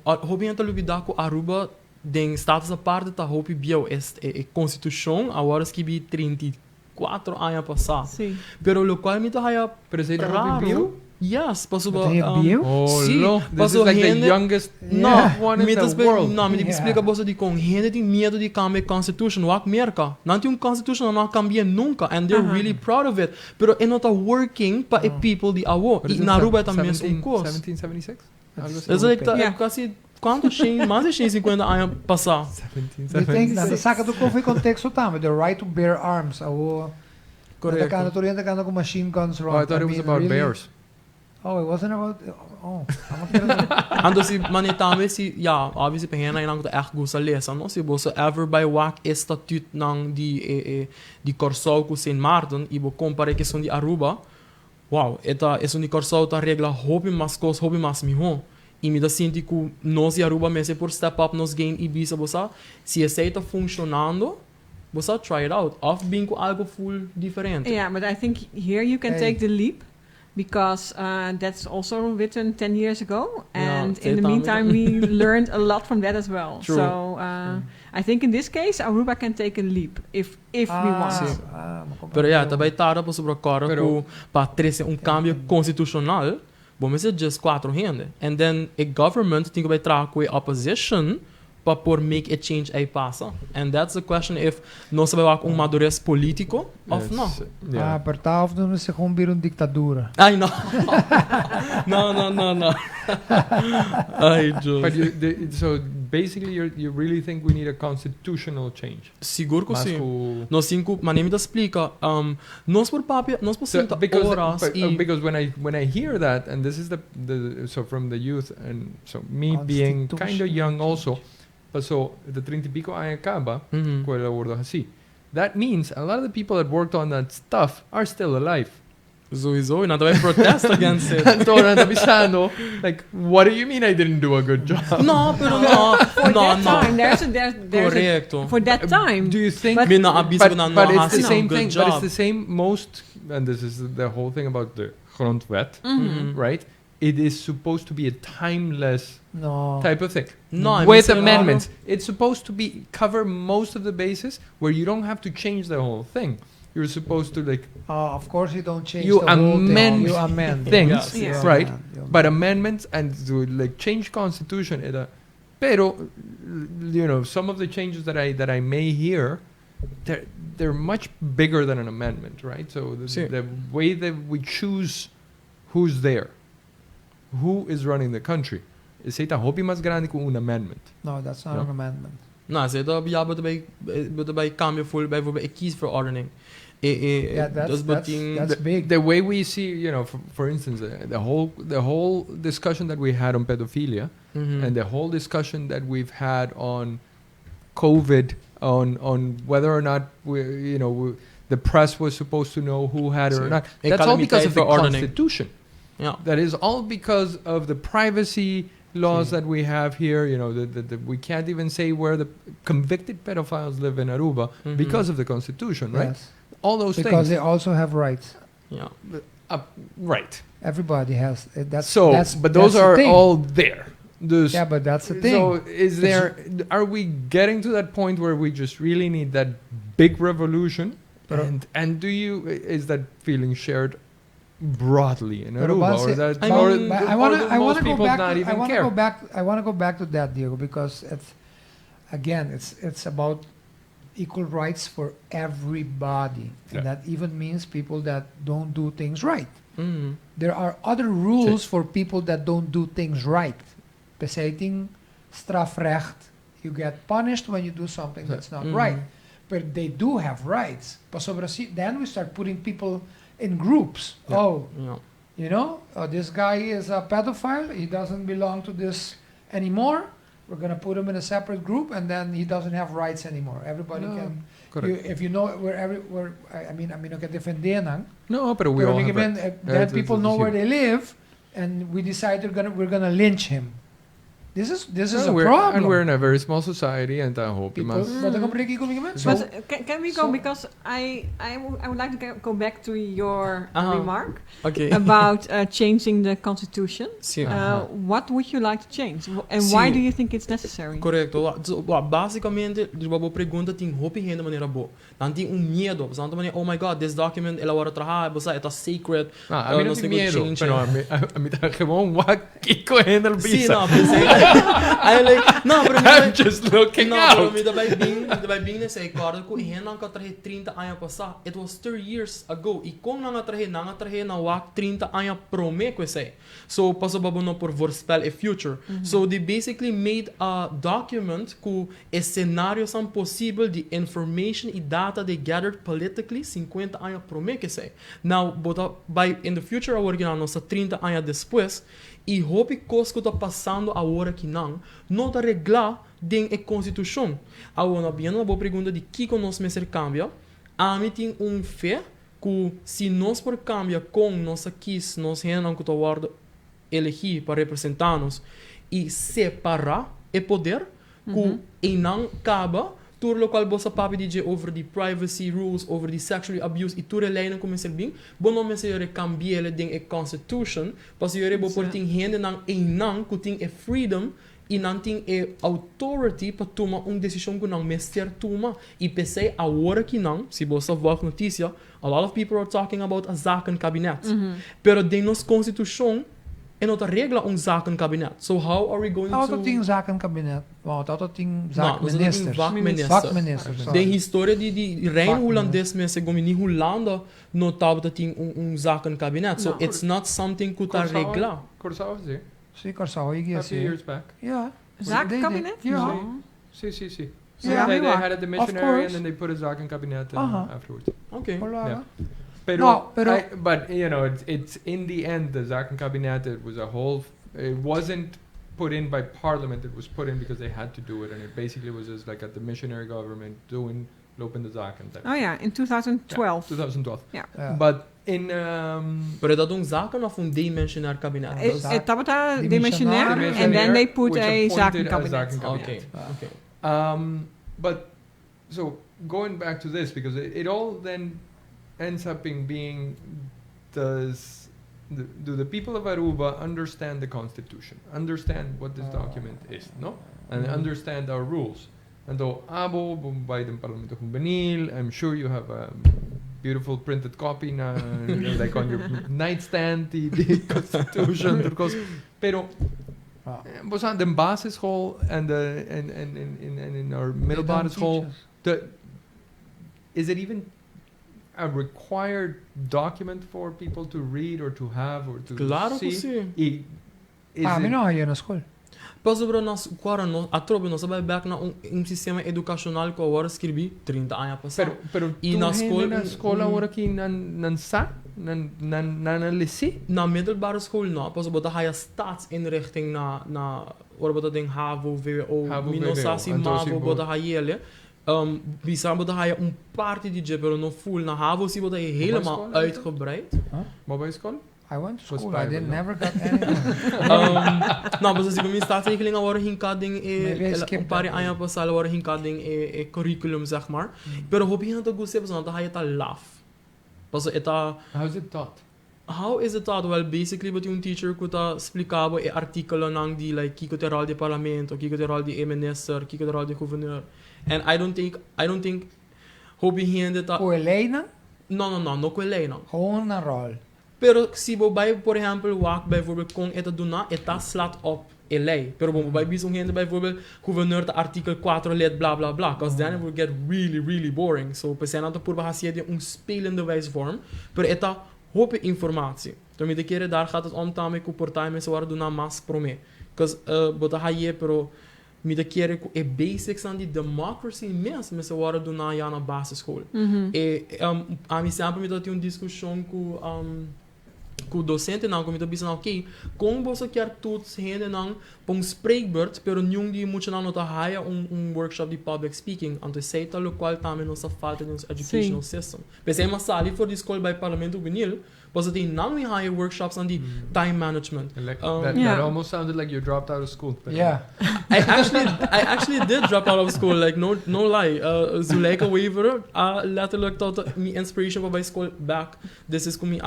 hope então lubidaco Aruba, den status a parte tá hope bio é constituição, agora que bi 34 anos passar. Sim. Pero lo qual mi da haya Pero se raro. Yes, paso Wat heb je bio? Oh, Sim, no. This is passou like the gente- youngest Yeah. one in the world. Não, me Yeah. explica você de com gente tem medo de cambiar constitution, wak merka. Não tem constitution não cambia nunca and they're really proud of it. Pero é not working para people de awo. What E is it, na Aruba é também um 17 curso. 1776? Algo assim. É like Yeah. é quase quanto tem mais de 50 anos passar. 1776. Na saca do conflito contexto também, the right to bear arms. Correcto. Correcto. Com machine guns Oh, wrong. I thought it was mean, about really? bears. Oh, it wasn't about. Oh, I'm Ando si manetame si ja, obviously pengena inang ta echt gusta lesa, no? Si boso ever by wak estatuut nang di Corsau ku Saint Martin, ibo compare que son di Aruba. Wow, eta es un di Corsau ta regla hopi mas cos, hopi mas miho. E me da sinti que nós e Aruba mese por step up nos gain Ibiza bosa, si essa está funcionando, bosa try it out. Of being com algo full diferente. Yeah, but I think here you can Hey. take the leap because that's also written 10 years ago. Yeah, And say in the it, meantime, we learned a lot from that as well. True. So I think in this case, Aruba can take a leap if we want. Sim. Pero ja, também tá para sobre agora Pero- para trazer cambio constitucional, vamos dizer just 4 gente. And then a government tem que vai trazer com a opposition para por make a change aí passa. And that's the question if nós sabemos madurez político of não. Yeah. Per tal of noemen ze gewoon weer een dictatuur. Ai não. não. Ai, But Joe. so basically, you really think we need a constitutional change? Seguro que Mas sim. com- Nós cinco, mas nem me explica. Nós por papel, nós por So, senta horas e because when I hear that, and this is the so from the youth, and so me being kind of young also, but so the 30 pico años acaba, Mhm. com el aborto así. That means a lot of the people that worked on that stuff are still alive. Sowieso, e nada vai protest against it. Então, anda pensando, like, what do you mean I didn't do a good job? Não, pero não. For Não, that não. time, there's Correcto. for that time. Do you think? But- Mina abiso na but não it's the has same good thing. job. But it's the same most, and this is the whole thing about the grondwet, Mhm. right? It is supposed to be a timeless No. type of thing. No, I With mean, amendments, it's supposed to be cover most of the bases where you don't have to change the whole thing. You're supposed to like Of course you don't change You the whole amend thing. You amend things, Yes, You yes. right? amend, you but amend. amendments and to like change constitution. Pero you know some of the changes that I may hear, they're much bigger than an amendment, right? So Sí. the way that we choose who's there, who is running the country, is esta hobby más grande que un amendment. No, that's not No. an amendment. Nou, ze dat ja, bij cambio voor bijvoorbeeld een kiesverordening. Yeah, that's big. The way we see, you know, for instance, the whole discussion that we had on pedophilia, and the whole discussion that we've had on COVID, on whether or not the press was supposed to know who had it or Sí. not. That's all because of the Calamiteit Constitution. Ja. That is all because of the privacy laws Sí. that we have here. You know, we can't even say where the convicted pedophiles live in Aruba Mhm. because of the Constitution, right? Yes. All those Because things. they also have rights. Ja. Right. Everybody has. That's So, that's, but those that's the are thing. all there. Dus- Yeah, but that's the thing. So, is there? Are we getting to that point where we just really need that big revolution? Pero- And do you is that feeling shared broadly in Pero Aruba, once or it- that? I or mean, do- But I or want do to. I want most to go people back. not To, even I want to care? go back. I want to go back to that, Diego, because it's about equal rights for everybody, Yeah. and that even means people that don't do things right. Mhm. There are other rules for people that don't do things right. Bezetting, strafrecht. You get punished when you do something that's not Mhm. right. But they do have rights. Then we start putting people in groups. Yeah. Oh, Ja. you know, this guy is a pedophile. He doesn't belong to this anymore. We're gonna put him in a separate group, and then he doesn't have rights anymore. Everybody No, can. correct. If you know where I mean, no can defender nang. No, but we Pero all we have can- rights. then It's people know where huge. they live, and we decide we're gonna lynch him. This is And a we're problem. in a very small society, and I hope you People, must. wat ik oprecht kom ik But can we go, so- because I would like to go back to your remark Okay. about changing the constitution. Sim. What would you like to change? And why Sim. do you think it's necessary? Correto. Basicamente, uma pergunta tem hopi gente maneira boa. Não tem medo. Você não tem oh my god, this document ela agora trabalha, você é secret. A mí no nós tengo temos que miedo, change pero a mí está como wacky correndo el Sim, visa. não, pensei. Aí, like, não, para mim. I'm just looking Não, para out. mim, daí bem nesse acordo que o não trahe 30 anos passar. It was 30 years ago. E com não trahe na wak 30 anos prome que sei. So, passou babono por voorspel a future. So, they basically made a document com cenários são possível de information e data they gathered politically 50 anos prome que sei. Now, by in the future, agora que não, 30 anos depois, e hope coisas que está passando agora que não está reglar dentro da Constituição. Agora, bem, uma boa pergunta de que nós me ser cambia. A mim tem fé que se nós por cambia com nossa quis, nós não que está elegir para representar-nos e separar o poder, que e não acaba tudo o qual você pode dizer over the privacy rules, over the sexual abuse e tudo lijnen como ser bem, bom não me ser cambiar dentro da Constitution, para eu vou por tem gente não que tem a freedom e não tem a authority para tomar uma decisão que não mestre toma e pensei agora que não, se você ver a notícia, a lot of people are talking about a zakenkabinet, pero dentro nossa Constituição en outra regla zakenkabinet. So how are we going to... Auto ting zakenkabinet. Want auto ting No, zakenministers. vakministers. De historia di rein Hollandes mensen komen niet Hollanda notaal dat ting zakenkabinet. So it's not something que ta regla. Curaçao, sí. Sí, Curaçao, A few years back. Yeah. Zakenkabinet? Yeah. Sí, sí, sí. Yeah, they yeah, had a of missionary course. and then they put a zakenkabinet afterwards. Okay. Voilà. Pero, pero but you know, it's in the end the zakenkabinet. It was a whole. It wasn't put in by Parliament. It was put in because they had to do it, and it basically was just like at the missionary government doing lopen the zaken. Oh yeah, in 2012. 2012. Yeah. But in Pero dat zaken of dimensionair kabinet? Tabata Dimensionair, dimensionair, and then they put which a appointed zakenkabinet. Okay. Okay. But so going back to this, because it all then ends up being do the people of Aruba understand the constitution, understand what this document is, no, and understand our rules? And though abo by the Parlamento Juvenil, I'm sure you have a beautiful printed copy na, like on your nightstand, the constitution, because pero was on the basisschool and in our middelbare school, is it even a required document for people to read or to have or to Claro que see? sim. me não ia na escola. Pas sobre nós, agora nós, a tropa nós vai back na sistema educacional que agora escrevi 30 anos passado. Pero E na escola agora que nan sa nan lisi na middelbare school não, pas sobre daai staatsinrichting na ora bota ding HAVO, VWO, minosasi MAVO bota haie bisa bota haie parte de pero no full na HAVO si bota helemaal uitgebreid. mobile school? I went to Was school. I private, no? never got anything. Não, mas assim, minha staatsregeling agora hinkading skip anos passado agora hinkading curriculum zeg maar. Pero hoop je dat goed hebben, want dan ga je het laf. Pas eta How is it taught? How is it taught? Well, basically, wat yung teacher ko ta explicava e artikelen nang di like kiko teral di parlamento, kiko teral di minister, kiko teral di gouverneur. And I don't think hoop je hier dat Coelena? no coelena. Gewoon een rol. Pero si bo bij bijvoorbeeld wak bijvoorbeeld kon eta duna eta slaat op lei. Pero bo bij bisong gente bijvoorbeeld gouverneur de artikel 4 let bla bla bla. Because then it will get really boring. So pensando dat por bahasia de spelende wijsvorm. Pero eta hope informatie. Toen de keren daar gaat het om tame ku portai me so duna mas prome. Because bota haie pero mi de keren ku e basics aan die democracy mes me so duna ja na basisschool. E a mi sempre mi dat discussão com o docente não, como eu disse, ok, como você quer tudo rende não, para spreekbeurt, pero nenhum dia muito não nota haia workshop de public speaking, ante seita o qual também nossa falta no educational system. Pensei uma sala for de escola by Parlamento Juvenil, Was it in non we hire workshops on the time management? Like, Um, that almost sounded like you dropped out of school. But Yeah. I actually did drop out of school, like no lie. Zuleika Weaver, letterlijk tot mijn inspiration bij school back. This is como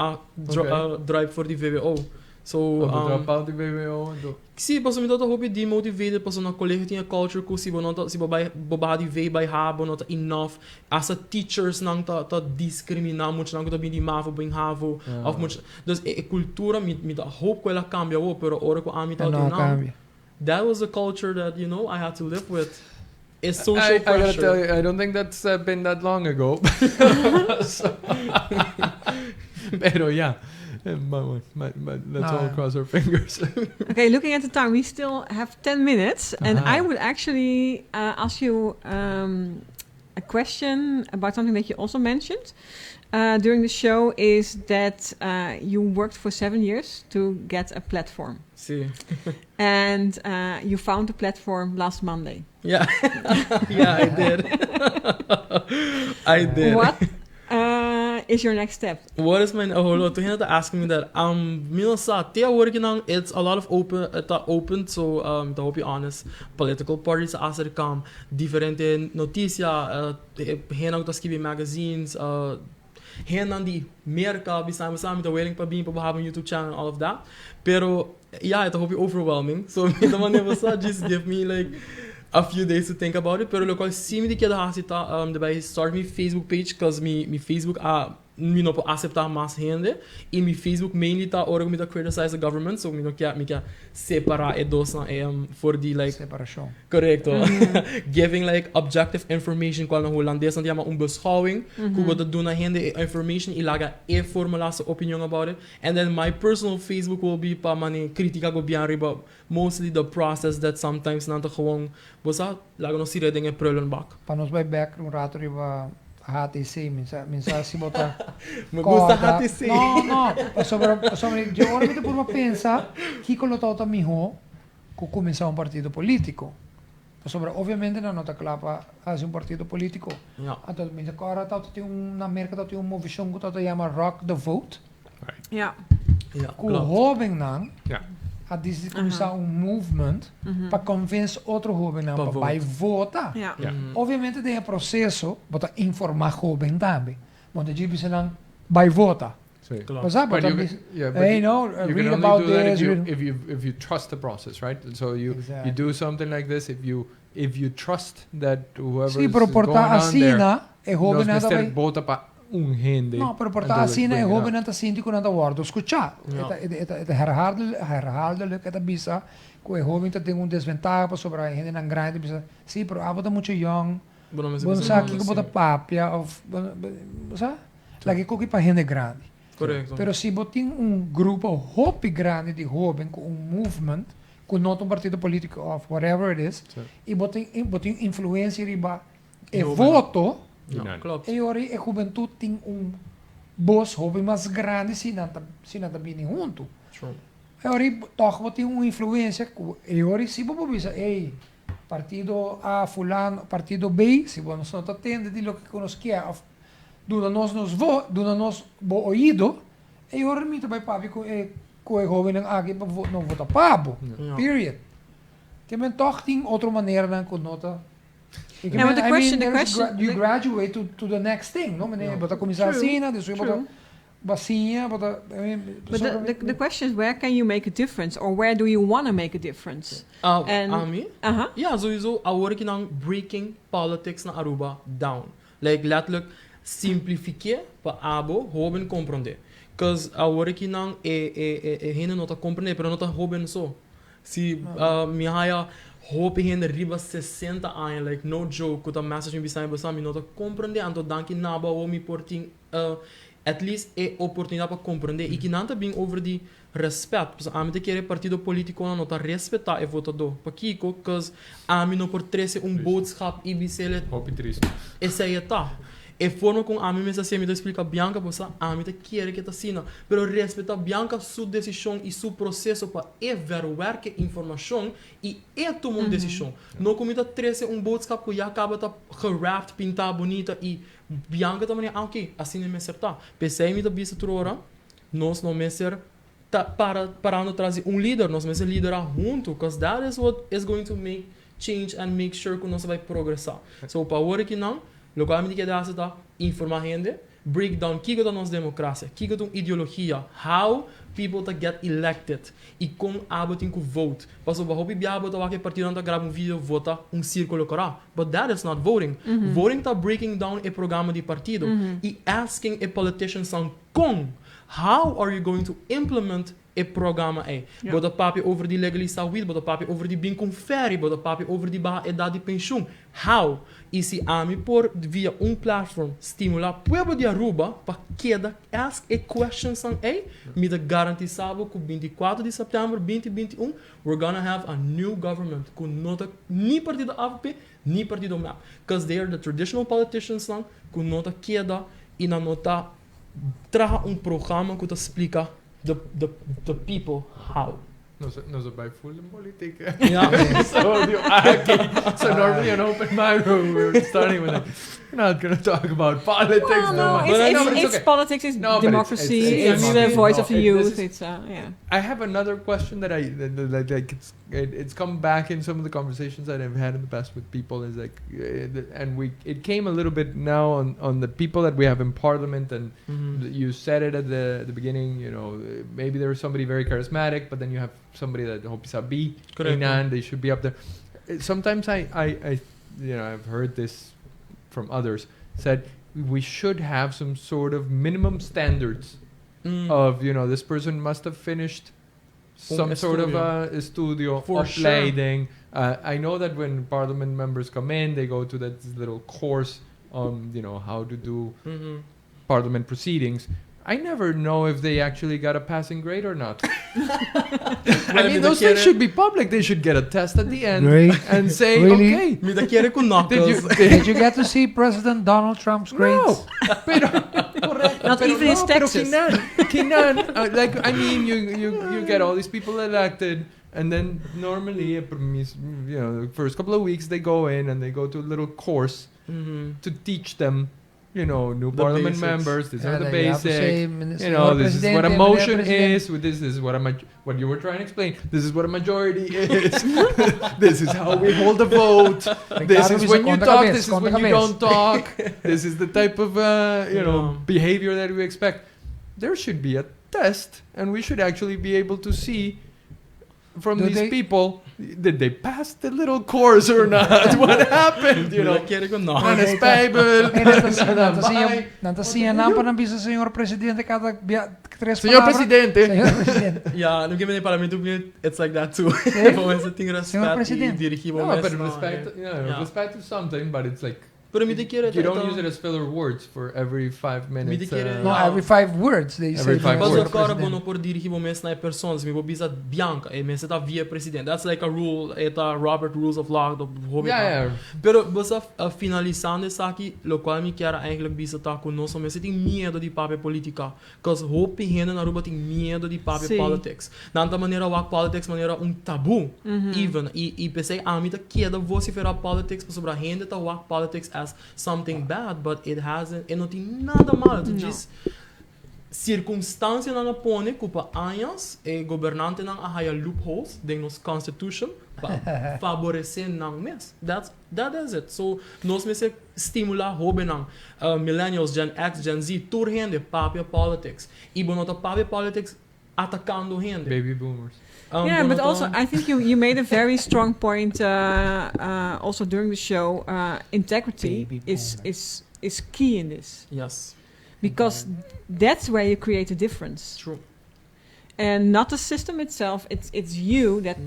drive voor die VWO. So, drop out the BBO and do. sim, posso me dar hobby demotivated, posso na collega tinha culture ku si bonota si boba di vei by ha bonota enough as a teachers nang ta discriminar muito nang ta bindi mavo bem havo of muito dus cultura me da hope que ela cambia o pero ora ko ami ta Não now. cambia. That was a culture that I had to live with. It's I social gotta pressure. tell you, I don't think that's been that long ago. Pero yeah. But let's all cross our fingers. Okay, looking at the time, we still have 10 minutes. And I would actually ask you a question about something that you also mentioned during the show, is that you worked for 7 years to get a platform. See. And you found the platform last Monday. Yeah. Yeah, I did. I did. What is your next step? What is my to him to asking me that working on it's a lot of open so to hope you honest political parties as er come differente noticia hen ook to magazines hen aan die merka samen met de wailing pa we have a YouTube channel and all of that pero yeah, I hope you overwhelming so the man never saw just give me like a few days to think about it, pero lo qual sim de que da hasita daí start my Facebook page because me Facebook me não aceitar mais gente e me Facebook mainly tá ora me criticize the government so me não quer separar dos for the like Separação. correcto giving like objective information qual na holandês não chama beschouwing como dat doen na gente information e laga formula sua opinion about it and then my personal Facebook will be pa mani critica go bien riba mostly the process that sometimes não tá gewoon bosa laga no sire dingen prullen bak Para nós vai back um rato riba HTC, minsa si bota. me gusta HTC No, sobre yo ahora me por pensar que con lo todo mijo que começar um partido político. Sobre obviamente não tá claro fazer um partido político. yeah. Então, minha cara tá tem na América tá tem uma visão que tá chama Rock the Vote. Yeah. yeah Que jovem não. Yeah. A dizer começar um movement para convencer outro jovem não para vai votar. Yeah. Yeah. Obviamente tem um processo para informar jovem também. Onde diz que não vai votar. So, Mas sabe, but but you know, can read only about do that this. if you trust the process, right? So you Exactly. do something like this if you trust that whoever Sim, is pero going portar on assim, there né? É jovem knows não Mr. vai. Bota pa gente. Não, pero portar assim, é jovem não tá síndico não tá guarda escutar. Yeah. Herhaaldelijk, eta bisa, que é jovem tá tem desvantagem sobre a gente não grande bisa. Sim, pero a bota muito young. Bom sabe que bota papia of, sabe? Lagi ko que para gente grande. correcto Pero se botin grupo hopi grande de jovem com movement, com not partido político of whatever it is, Sim. e botin influência riba e Jovem. voto, yeah, klopt e ori e juventude tem boss jovem mais grande se não tá bem junto. true E ori toch botin influência, e ori se bobo bisa, ei, partido A fulano, partido B, se você não tá tendo de lo que nos quer, duna nos bo oído, e ora me vai papi com o jovem aqui não vota pabo. Yeah. Period. Que men toch tem outra maneira dan com nota. Yeah, but the question- You graduate to the next thing, no? Meneer, bota começar True, assim, dus je bota true. bacinha, bota. But the question is, where can you make a difference, or where do you want to make a difference? And- me Uh-huh. ja sowieso a que nang breaking politics na Aruba down like letterlijk simplifique pa abo hoben compreender cause a que nang hene nota compreender pero nota hoben so si mi haya hope hene riba 60 anos like no joke kuta message mi sai basa mi nota compreender anto danki naba o mi porting at least oportunidade para compreender e que não está bem over de respeito. A mim te querer partido político não está respeitar o votador. Para Kiko, porque a mim não por trazer boodschap e bicele. Hope triste. Essa aí tá. E forma com a mim me assim me explica Bianca, você a mim te querer que tá assim, pero respeitar Bianca sua decisão e seu processo para verwerken informação e tomar uma decisão. Não como tá trazer boodschap que já acaba tá gerapt, pintar bonita e Bianca também ok, assim é me acertar. Pensei me da bisa trora nós não mais ser parando trazer líder, nós mais liderar junto, because that is what is going to make change and make sure que nós vai progressar. So, para agora que não, localmente que dá está informar a gente, break down que é a nossa democracia, que é a ideologia, how people to get elected e como abotem que vote. Passo para hobby biabo to que partido não grava vídeo vota círculo corá. But that is not voting. Voting tá breaking down o programa de partido e asking a politician com how are you going to implement e programa é. Bota papi over die legalização weed, bota papi over die binkum ferry, bota papi over die baha edad de pensioen. How? E se ami por via platform stimular pueblo de Aruba para queda ask a question sang é, me da garantizado que 24 de setembro 2021 we're gonna have a new government com nota ni partido AFP ni partido MAP, because they are the traditional politicians sang com nota queda e na nota traga programa que te explica the people how. No se vai full in politica. Yeah. So normally an open mic room we're starting with like, we're not going to talk about politics. Well, no, it's politics, it's democracy, it's the voice of the youth. It's yeah. I have another question that it's come back in some of the conversations that I've had in the past with people is like, it came a little bit now on the people that we have in parliament, and you said it at the beginning. You know, maybe there was somebody very charismatic, but then you have somebody that hopes to be, and they should be up there. Sometimes I I've heard this from others, said we should have some sort of minimum standards of, this person must have finished some sort of a studio, opleiding. Sure. I know that when parliament members come in, they go to that little course on, how to do parliament proceedings. I never know if they actually got a passing grade or not. I mean, those things should be public. They should get a test at the end and say, okay. Did you get to see President Donald Trump's grades? No. Not even in Texas. You get all these people elected, and then normally, the first couple of weeks they go in and they go to a little course to teach them, new parliament basics. Members. These are the basics. This is what a motion is. This is what you were trying to explain. This is what a majority is. This is how we hold a vote. This is when you talk. This is when you don't talk. This is the type of behavior that we expect. There should be a test, and we should actually be able to see from these people, did they pass the little course or not? What happened? Nanta siya nampa ng bisa Senhor Presidente cada tres Senhor Presidente. Yeah, no given parlamento it's like that too. Senhor Presidente. No, but respect to something, but it's like you don't use it as filler words for every 5 minutes. No, every 5 words they say. Mas agora bono por dirigir o mes na pessoas, me bisa bianca e mes tá via presidente. That's like a rule, eta Robert Rules of Law do hobby. Yeah. Pero basta finalizando isso aqui, lo qual me quer eigenlijk bisa tá conosco, mas tem medo de papel política, cause hope gente na Aruba tem medo de papel politics. Nanta maneira walk politics maneira tabu, even e pensei a mim tá queda vociferar politics sobre a gente tá walk politics as something bad, but it não tem nada mal. Tu diz circunstância não põe culpa anos e governante não arraia loopholes de nos constitution para favorecer não mes. That is it. So nós me se estimular hobby não millennials, Gen X, Gen Z tour gente papel politics e bonota papel politics atacando gente. Baby boomers. But also I think you made a very strong point also during the show. Integrity is key in this. Yes. Because that's where you create a difference. True. And not the system itself, it's you that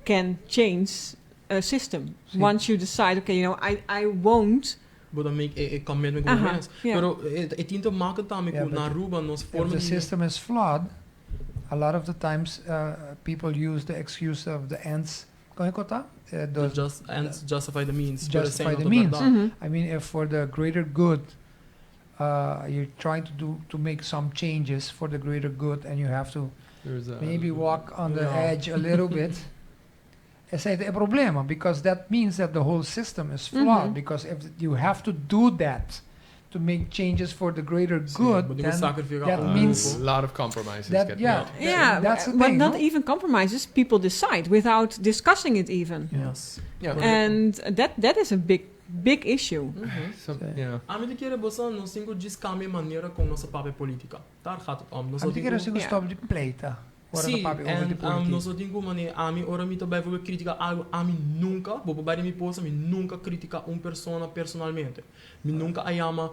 can change a system. Once you decide, okay, I won't but make a commitment with hands. Pero it into market time na Aruba nos if the system is flawed, a lot of the times people use the excuse of the ends. Ends justify the means. Justify the means. I mean, if for the greater good, you're trying to make some changes for the greater good, and you have to maybe walk on the edge a little bit. It's a problem because that means that the whole system is flawed. Because if you have to do that to make changes for the greater good, but you then sacrifice that all means A lot of compromises. that get yeah, made. Yeah, that's the but thing, not no? even compromises. People decide without discussing it even, Yes. Yeah. and that is a big issue. Some, yeah. A mim de querer bossa não singo descame maneira com nossa papel política. Daar gaat het om. Antes que era assim, Ja. stop de pleita. Ora Sim, do papi over de en politiek. nós digo mane a mim ora me também vou criticar algo a mim nunca, vou para me posa, me nunca criticar persona personalmente. Me nunca ayama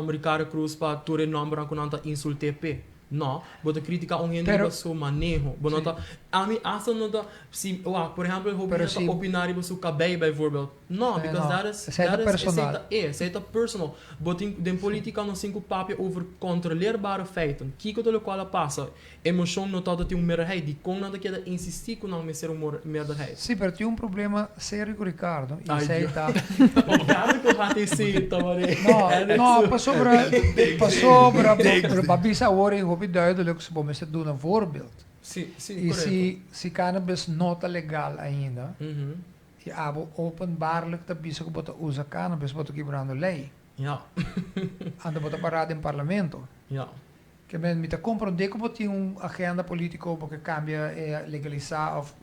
Ricardo Cruz para tore nombra com nanta insulte pe. No, bota criticar gente Pero- do seu manejo. Bonota a mim asa nota se, por exemplo, eu vou Pero sim. opinar sobre seu cabelo bijvoorbeeld. No, because no. that is Aceita personal. aceita personal. Botin den politica não cinco papi over controleerbare feiten. Kiko de qual passa. Emoção não toda tem meerderheid. Die kon nada que insistir com não ser meerderheid. Sim, pero tinha problema sério com o Ricardo. E Ai, aceita. Obrigado que eu ratei cita, mare. No, passou para babisa hoor en hoop duidelijk ze bom ze doen een voorbeeld. Sim, sim, E correto. se cannabis nota legal ainda, Mhm. e abo openbaarlijk te bisa bota usa cannabis bota quebrando lei. Ja. Anda bota parado em parlamento. Ja. Que men met compreender que bota agenda político porque cambia legalizar of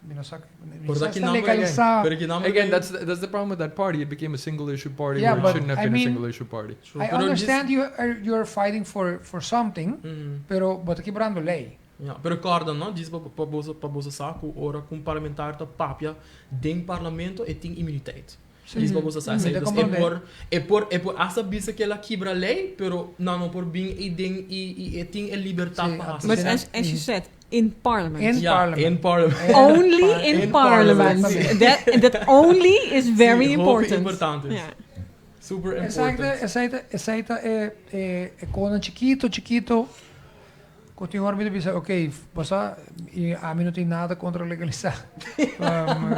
não sei, Porque não legalizar. Porque não Again, that's the problem with that party. It became a single issue party Yeah, where it but shouldn't have I been mean- a single issue party. I understand you're fighting for something, Mhm. pero bota quebrando lei. Ja, pero corda, não? Diz para você saco, ora com parlamentar da papia, den parlamento e tem imuniteit. Diz para você saco, Sim, dus é por essa bisa que ela quebra lei, pero não por bem e den e tem a liberdade Sim, para Sim, But sim. as you said, in parliament. In parliament. in parliament. Only in, In parliament. parliament. that only is very Sim, important. importante. Yeah. Super important. Aceita con chiquito. Continuar me dizer, ok, você a mim não tem nada contra legalizar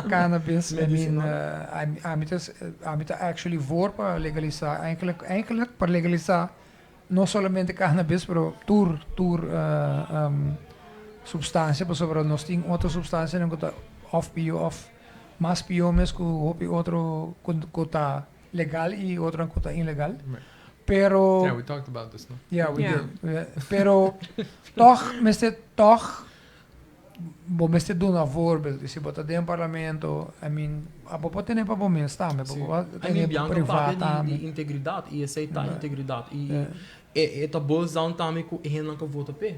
cannabis. I mean, a mim actually voor para legalizar. Eigenlijk para legalizar não somente cannabis, pero substância, por sobre nós tem outra substância não que off mais biomes que outro que tá legal e outro que tá ilegal. Right. Pero Yeah, we talked about this. No? yeah, we Yeah. did. Pero toch bom este doen een voorbeeld. Dus je bota in parlamento, I mean, apo pode nem para bom estar, mas Ai, Bianca privado papia de integridade e aceitar integridade e tá bom down também com henna que vota pe.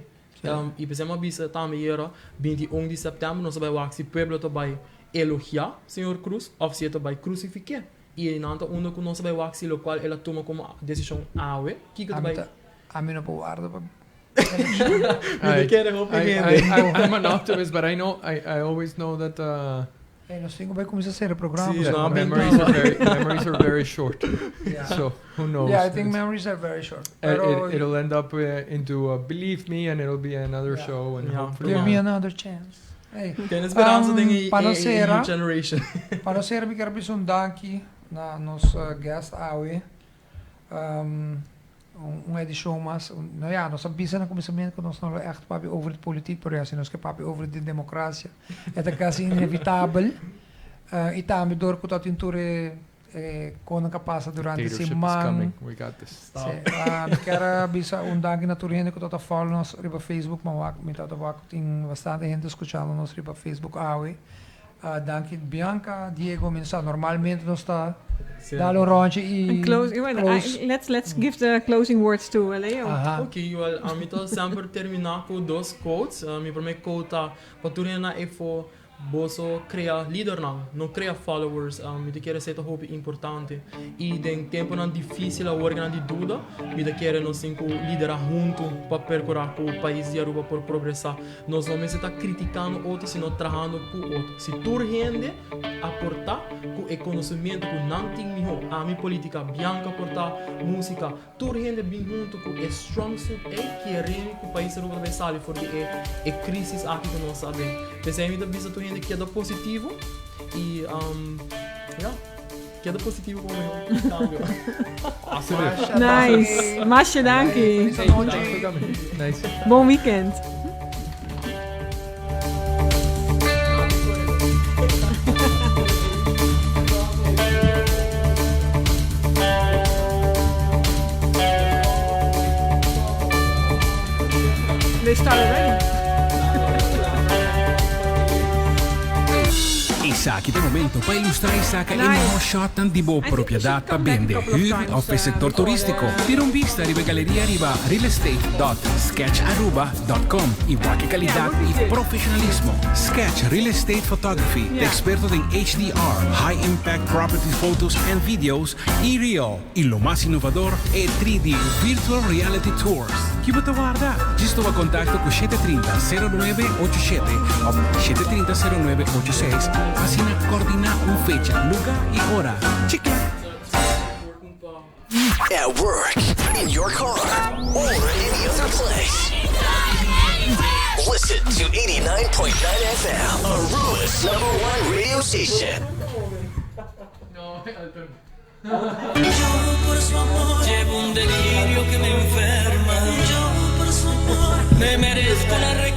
E pensamos bisa também era 21 de setembro nós vai wax o pueblo to vai elogiar senhor Cruz of se to vai crucificar. E nanta uno que nós vai wax o qual ela toma como decisão awe, que vai a mim não pode guardar para me quer I'm an optimist, but I always know that nós temos vai começar a ser o programa. Sim, so- não, memories are very short. Yeah. So who knows? Yeah, I think memories are very short. And Pero it'll end up into Believe Me, and it'll be another Yeah. show, and Yeah. hopefully give me another chance. Hey, Tem esperança de Panacera. new generation. para nós ser, me quero pedir dank na nossa guest Awe. Edição mas nou ja, nós avisa no começamento que nós não é echt papi over de politiek, por assim nós que papi over de democracia. É quase inevitável. E também door que dat in toere koning passa durante a dictatorship is semana. coming. We got this. Me quero avisa dank na turene que dat follow nos riba Facebook, maar met dat tem bastante gente escuchando nos riba Facebook Awe. Dank Bianca, Diego, mensa normalmente nós está dalo um rondje And e let's give the closing words to Leo. Aha. Ok, well, a mim tô sempre terminar com dois quotes. Mi primeiro quote tá, paturena é for boso cria líder não cria followers. Mi te quer ser hope importante. E den tempo não difícil a organa de dúvida, mi te quer nós cinco liderar junto para percorrer com o país de Aruba por progressar. Nós não está criticando outro, sino trabalhando com outro. Se tu rende aportar com o conhecimento que não tem melhor, a minha política bianca aportar música, tu rende bem junto com o strong suit que é rende que o país Aruba vai sair porque é crise aqui que nós sabemos. Pensei que bisa tu rende que é positivo e que é positivo como eu. Cambio. Nice. Masje, dankie. Hey, thanks for coming. Nice. Bon weekend. they start already. Isa kita momento para ilustrar isa ka mga shot ng dibo propiedad pa bende hyr of sector turístico. Tirong vista riba galeria riba realestate.sketcharuba.com. Igual que calidad y profesionalismo. Sketch Real Estate Photography. De experto en HDR, High Impact Property Photos and Videos y Real. Y lo más innovador es 3D Virtual Reality Tours. Kibo tawarda. Gisto wa contacto con 730-0987 o 730-0986. Así na coordina un fecha, lugar y hora. Chica. At work, in your car, or any other place. Listen to 89.9 FM, Aruba's #1 radio station. Yo por su amor llevo un delirio que me enferma. Yo por su amor me merezco la recompensa.